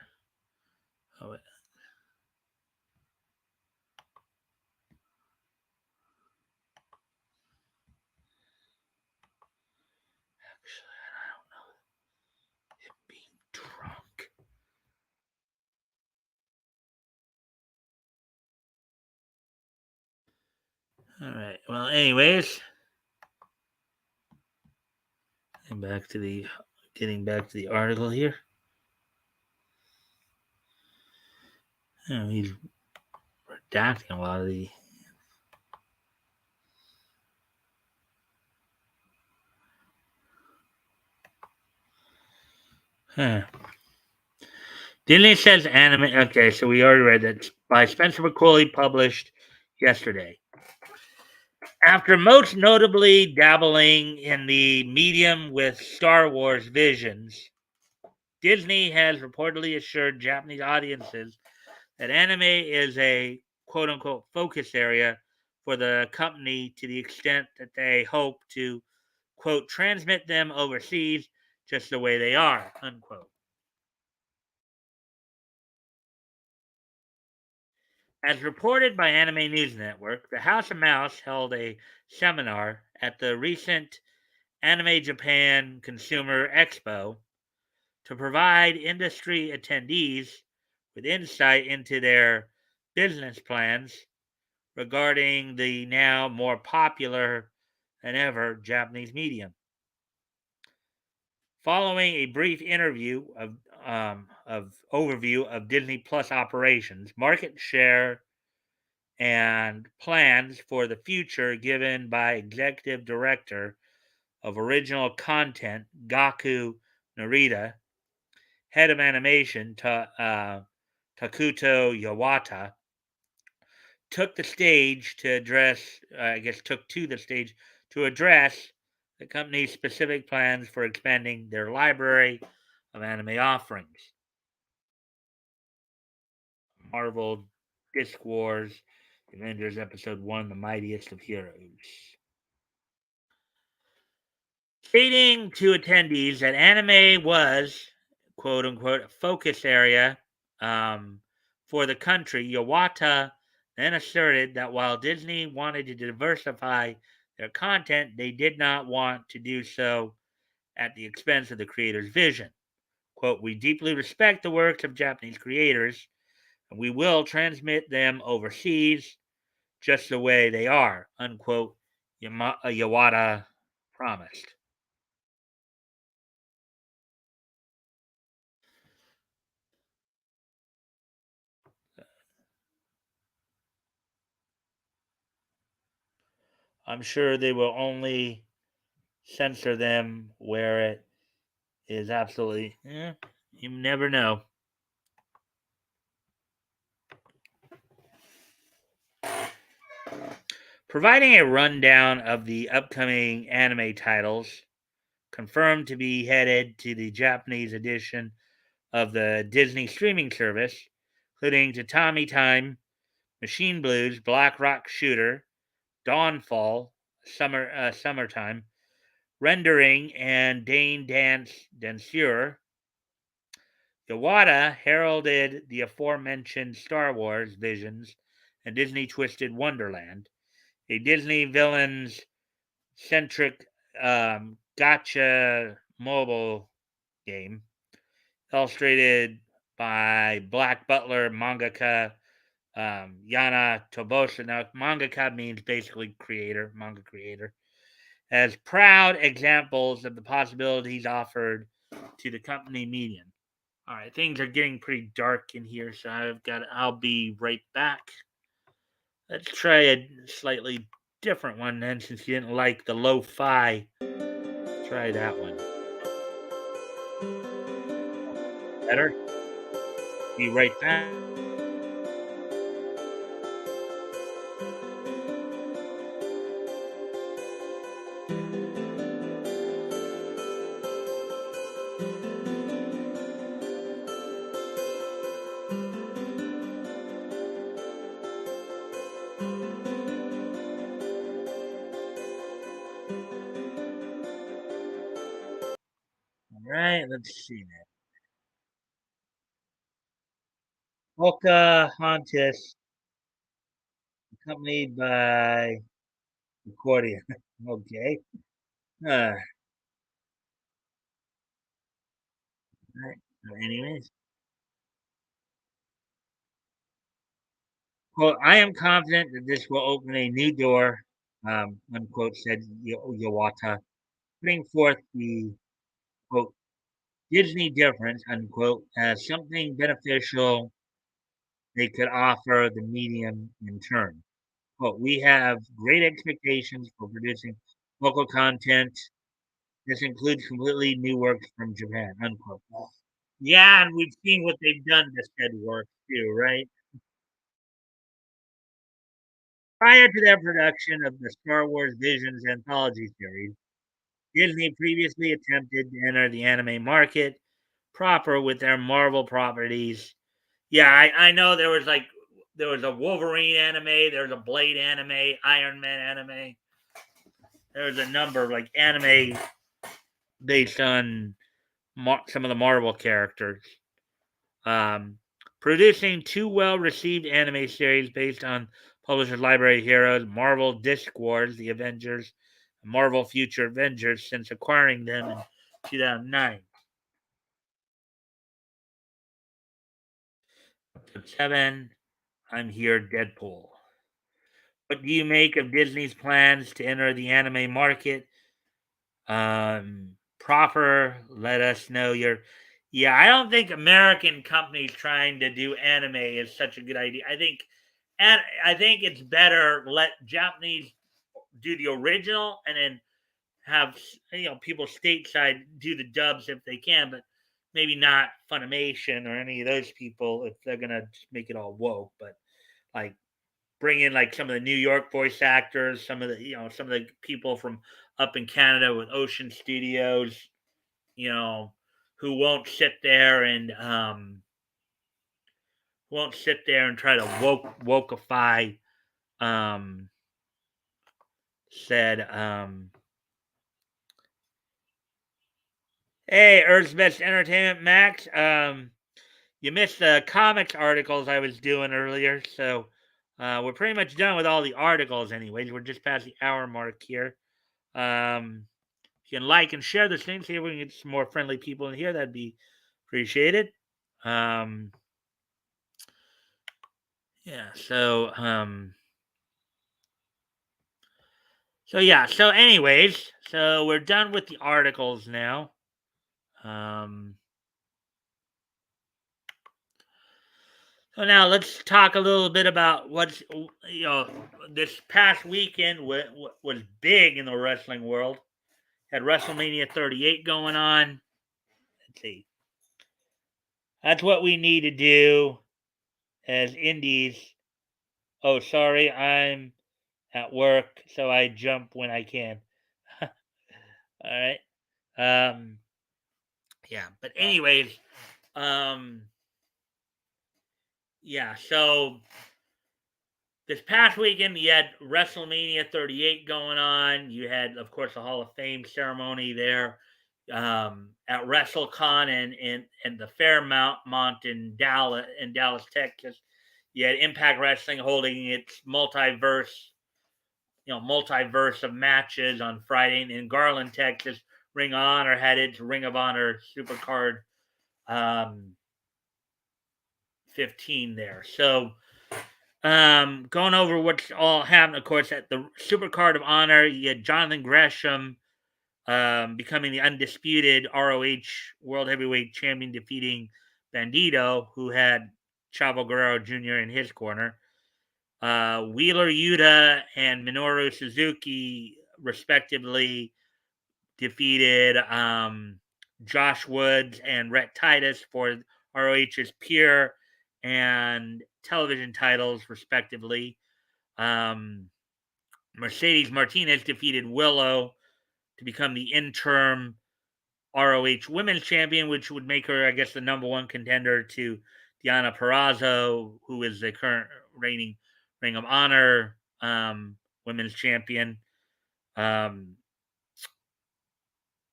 Oh, wait. Being drunk. All right. Well, anyways, and back to the getting back to the article here. He's redacting a lot of the. Huh. Disney says anime. Okay, so we already read that by Spencer McCauley, published yesterday. After most notably dabbling in the medium with Star Wars visions, Disney has reportedly assured Japanese audiences that anime is a quote unquote focus area for the company to the extent that they hope to quote transmit them overseas just the way they are unquote. As reported by Anime News Network, the House of Mouse held a seminar at the recent Anime Japan Consumer Expo to provide industry attendees with insight into their business plans regarding the now more popular than ever Japanese medium. Following a brief interview of overview of Disney Plus operations, market share, and plans for the future given by Executive Director of Original Content Gaku Narita, Head of Animation Takuto Yawata, took the stage to address, took to the stage to address the company's specific plans for expanding their library of anime offerings. Marvel, Disc Wars, Avengers Episode 1, The Mightiest of Heroes. Stating to attendees that anime was, quote unquote, a focus area for the country, Yawata then asserted that while Disney wanted to diversify their content, they did not want to do so at the expense of the creator's vision. Quote, we deeply respect the works of Japanese creators, and we will transmit them overseas just the way they are, unquote, Yawata promised. I'm sure they will only censor them where it is absolutely, you never know. Providing a rundown of the upcoming anime titles confirmed to be headed to the Japanese edition of the Disney streaming service, including Tatami Time, Machine Blues, Black Rock Shooter, Dawnfall, Summertime, Rendering, and Dane Dance Danseur. Iwata heralded the aforementioned Star Wars Visions and Disney Twisted Wonderland, a Disney villains centric gotcha mobile game illustrated by Black Butler mangaka Yana Tobosa. Now, mangaka means basically creator, manga creator, as proud examples of the possibilities offered to the company medium. All right, things are getting pretty dark in here, so I'll be right back. Let's try a slightly different one then, since you didn't like the lo-fi. Try that one. Better? Be right back. All right, let's see now. Pocahontas, accompanied by accordion. Okay. Uh, Right. So anyways, well, I am confident that this will open a new door, unquote, said Yawata, putting forth the quote Disney difference, unquote, as something beneficial they could offer the medium in turn. Quote, we have great expectations for producing local content. This includes completely new works from Japan, unquote. Yeah, and we've seen what they've done to said work too, right? Prior to their production of the Star Wars Visions anthology series, Disney previously attempted to enter the anime market proper with their Marvel properties. Yeah, I know there was a Wolverine anime, there was a Blade anime, Iron Man anime. There was a number of like anime based on some of the Marvel characters. Um, Producing two well-received anime series based on publisher's library heroes, Marvel Disc Wars, The Avengers, and Marvel Future Avengers, since acquiring them in 2009. Episode 7, I'm Here, Deadpool. What do you make of Disney's plans to enter the anime market? Proper, let us know your. Yeah, I don't think American companies trying to do anime is such a good idea. And I think it's better let Japanese do the original and then have people stateside do the dubs if they can, but maybe not Funimation or any of those people if they're gonna just make it all woke. But like bring in like some of the New York voice actors, some of the people from up in Canada with Ocean Studios, you know, who won't sit there and try to wokeify um said hey, Earth's Best Entertainment Max. You missed the comics articles I was doing earlier, so we're pretty much done with all the articles anyways. We're just past the hour mark here. If you can like and share this thing, see if we can get some more friendly people in here, that'd be appreciated. Um yeah, so anyways, so we're done with the articles now. Um So now let's talk a little bit about this past weekend was big in the wrestling world. Had WrestleMania 38 going on. Let's see. That's what we need to do as indies. Oh, sorry, I'm at work, so I jump when I can. All right. Um, yeah, but anyways, um, yeah. So this past weekend, you had WrestleMania 38 going on. You had, of course, the Hall of Fame ceremony there at WrestleCon and the Fairmount in Dallas, Texas. You had Impact Wrestling holding its multiverse of matches on Friday in Garland, Texas. Ring of Honor had its Ring of Honor Supercard um, 15 there. So going over what's all happened, of course, at the Super Card of Honor, you had Jonathan Gresham becoming the undisputed ROH World Heavyweight Champion, defeating Bandito, who had Chavo Guerrero Jr. in his corner. Wheeler Yuta and Minoru Suzuki, respectively, defeated Josh Woods and Rhett Titus for ROH's Pure and television titles, respectively. Um, Mercedes Martinez defeated Willow to become the interim ROH Women's Champion, which would make her, I guess, the number one contender to Diana Perrazzo, who is the current reigning Ring of Honor Women's Champion. Um,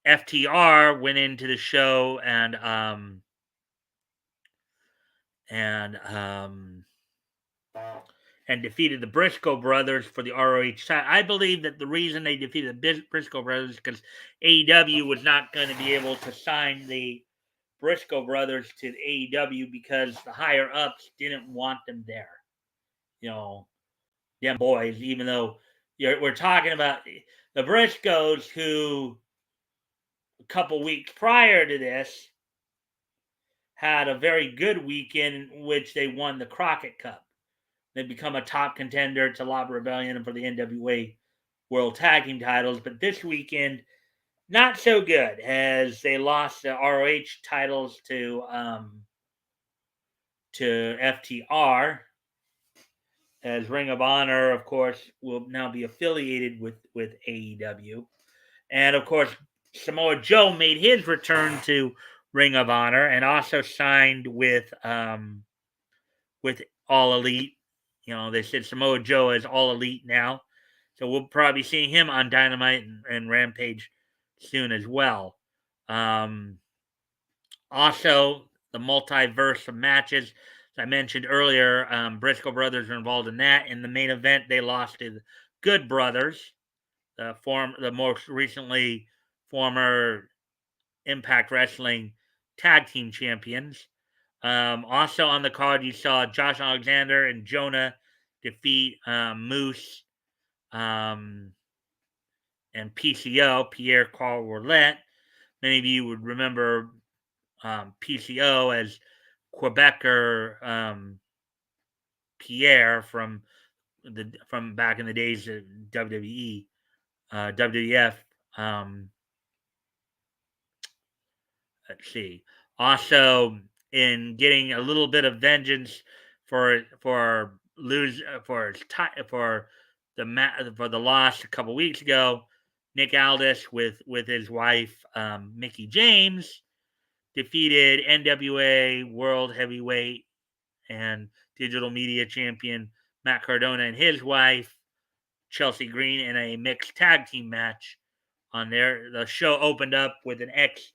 FTR went into the show and and defeated the Briscoe brothers for the ROH side. I believe that the reason they defeated the Briscoe brothers is because AEW was not going to be able to sign the Briscoe brothers to AEW because the higher ups didn't want them there. You know, them boys, even though we're talking about the Briscoes who a couple weeks prior to this had a very good weekend in which they won the Crockett Cup. They become a top contender to Lava Rebellion and for the NWA World Tag Team titles. But this weekend, not so good as they lost the ROH titles to FTR. As Ring of Honor, of course, will now be affiliated with AEW. And of course, Samoa Joe made his return to Ring of Honor and also signed with All Elite. You know, they said Samoa Joe is All Elite now. So we'll probably be seeing him on Dynamite and Rampage soon as well. Also, the multiverse of matches. As I mentioned earlier, Briscoe brothers were involved in that. In the main event, they lost to the Good Brothers, the most recently former Impact Wrestling tag team champions. Also on the card, you saw Josh Alexander and Jonah defeat Moose and PCO, Pierre Carl Roulette. Many of you would remember PCO as Quebecer Pierre from back in the days of WWE, WWF. Let's see. Also, in getting a little bit of vengeance for lose for for the loss a couple weeks ago, Nick Aldis with his wife Mickey James defeated NWA World Heavyweight and Digital Media Champion Matt Cardona and his wife Chelsea Green in a mixed tag team match. On there, the show opened up with an X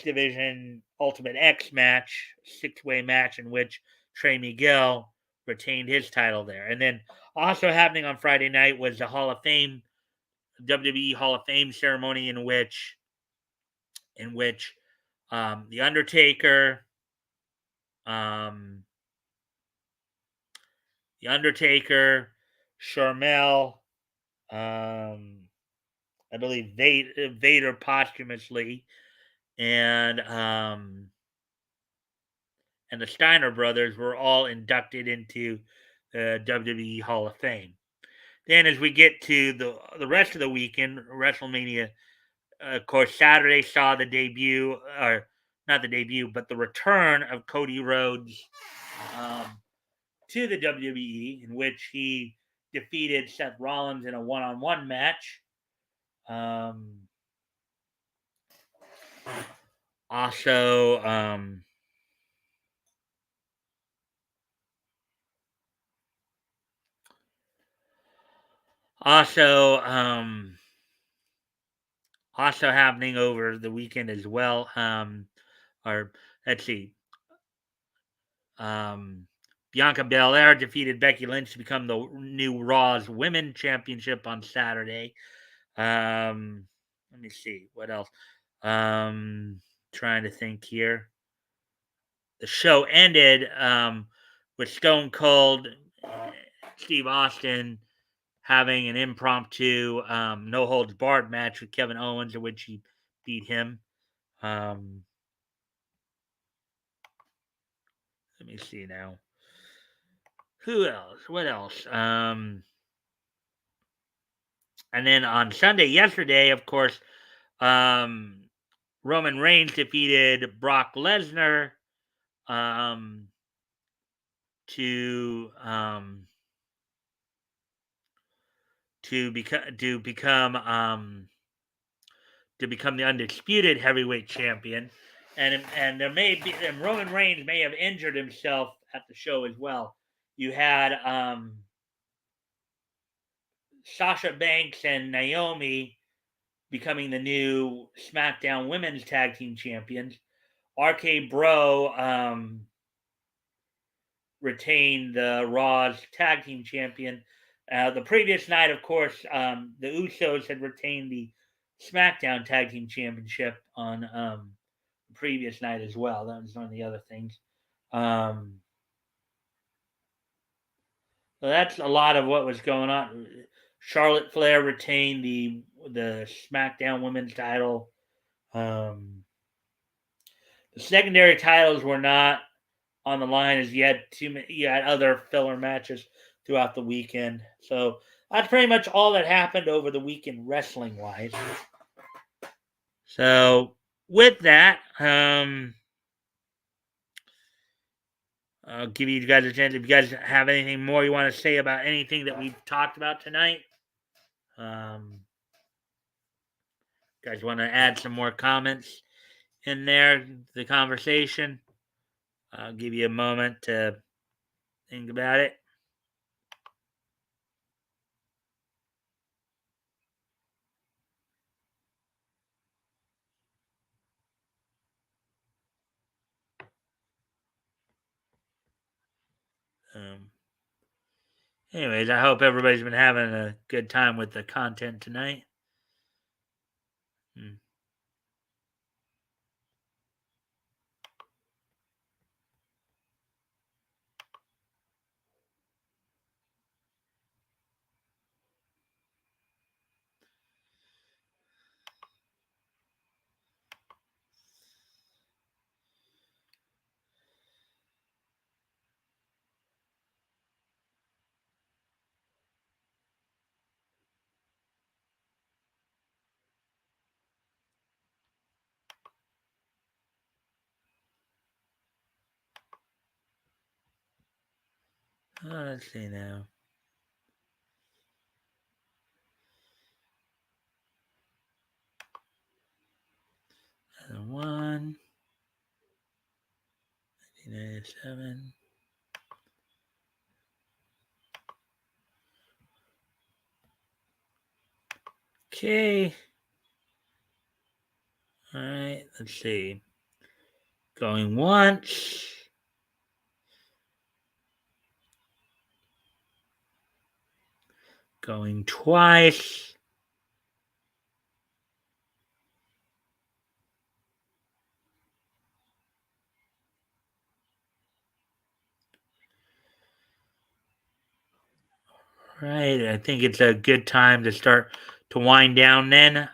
Division Ultimate X match, 6-way match in which Trey Miguel retained his title there. And then also happening on Friday night was the Hall of Fame, WWE Hall of Fame ceremony in which the Undertaker, um, Sharmell, I believe Vader posthumously, and the Steiner brothers were all inducted into the WWE Hall of Fame. Then, as we get to the rest of the weekend, WrestleMania, of course, Saturday saw the debut, or not the debut, but the return of Cody Rhodes to the WWE, in which he defeated Seth Rollins in a one-on-one match. Also, Also, also happening over the weekend as well. Or let's see, Bianca Belair defeated Becky Lynch to become the new Raw's Women Championship on Saturday. Let me see what else. Trying to think here. The show ended with Stone Cold, Steve Austin having an impromptu no holds barred match with Kevin Owens in which he beat him. Let me see now. Who else? What else? And then on Sunday, yesterday, of course, Roman Reigns defeated Brock Lesnar to become the undisputed heavyweight champion, and there may be, and Roman Reigns may have injured himself at the show as well. You had Sasha Banks and Naomi becoming the new SmackDown Women's Tag Team Champions. RK Bro retained the Raw's Tag Team Champion. The previous night, of course, the Usos had retained the SmackDown Tag Team Championship on the previous night as well. That was one of the other things. So that's a lot of what was going on. Charlotte Flair retained the SmackDown Women's title. The secondary titles were not on the line as you had other filler matches throughout the weekend. So that's pretty much all that happened over the weekend wrestling wise. So with that, I'll give you guys a chance if you guys have anything more you want to say about anything that we've talked about tonight. Guys want to add some more comments in there, the conversation? I'll give you a moment to think about it. Anyways, I hope everybody's been having a good time with the content tonight. Hmm. Let's see now. Another one. 1997. Okay. All right. Let's see. Going once. Going twice. Right. I think it's a good time to start to wind down then.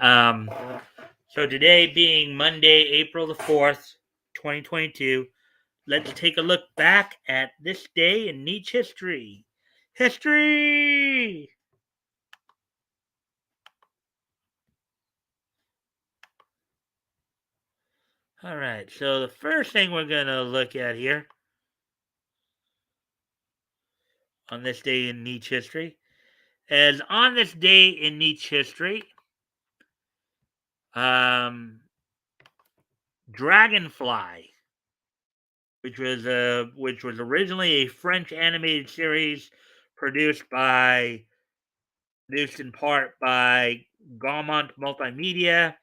So today being Monday, April the 4th, 2022, let's take a look back at this day in Nietzsche history. History! All right. So the first thing we're going to look at here on this day in Nietzsche history is on this day in Nietzsche history, Dragonfly, which was originally a French animated series produced produced in part by Gaumont Multimedia,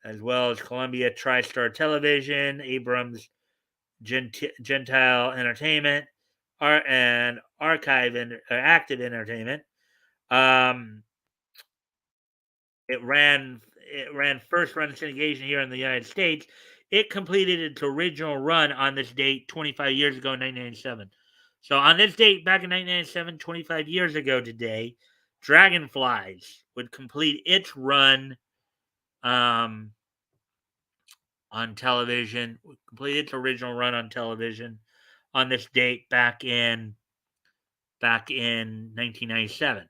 as well as Columbia TriStar Television, Abrams Gentile Entertainment, and Active Entertainment. Um, it ran first run syndication here in the United States. It completed its original run on this date 25 years ago in 1997. So on this date back in 1997, 25 years ago today, Dragonflies would complete its run on television, complete its original run on television on this date back in 1997.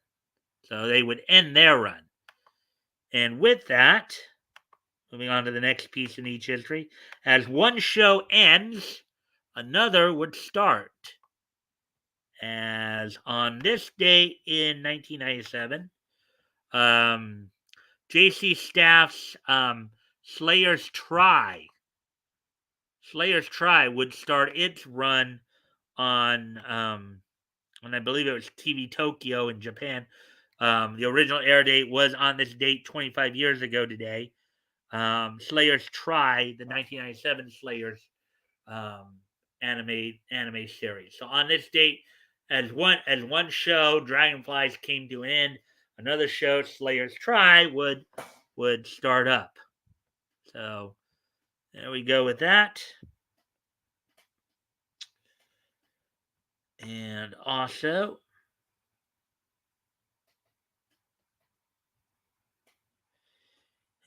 So they would end their run. And with that, moving on to the next piece in each history, as one show ends, another would start. As on this day in 1997, JC Staff's Slayer's Try would start its run on, and I believe it was TV Tokyo in Japan. The original air date was on this date 25 years ago today. Slayer's Try, the 1997 Slayer's anime series. So on this date, as one show, Dragonflies came to an end. Another show, Slayer's Try, would start up. So There we go with that.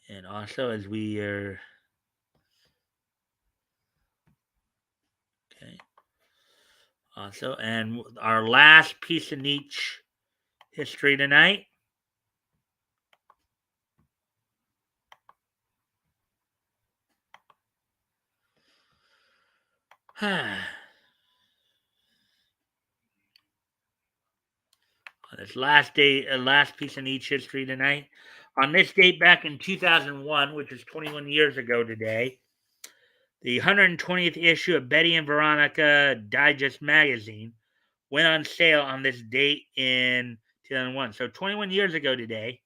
And also, as we are, okay, also, and our last piece of niche history tonight. This last piece of niche history tonight. On this date back in 2001, which is 21 years ago today, the 120th issue of Betty and Veronica Digest magazine went on sale on this date in 2001. So 21 years ago today,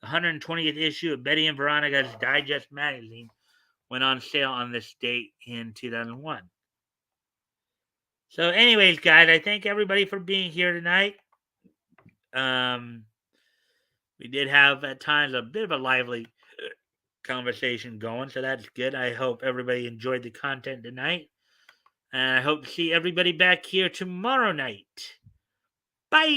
the 120th issue of Betty and Veronica's Digest magazine went on sale on this date in 2001. So, anyways, guys, I thank everybody for being here tonight. Um, we did have at times a bit of a lively conversation going, so that's good. I hope everybody enjoyed the content tonight. And I hope to see everybody back here tomorrow night. Bye.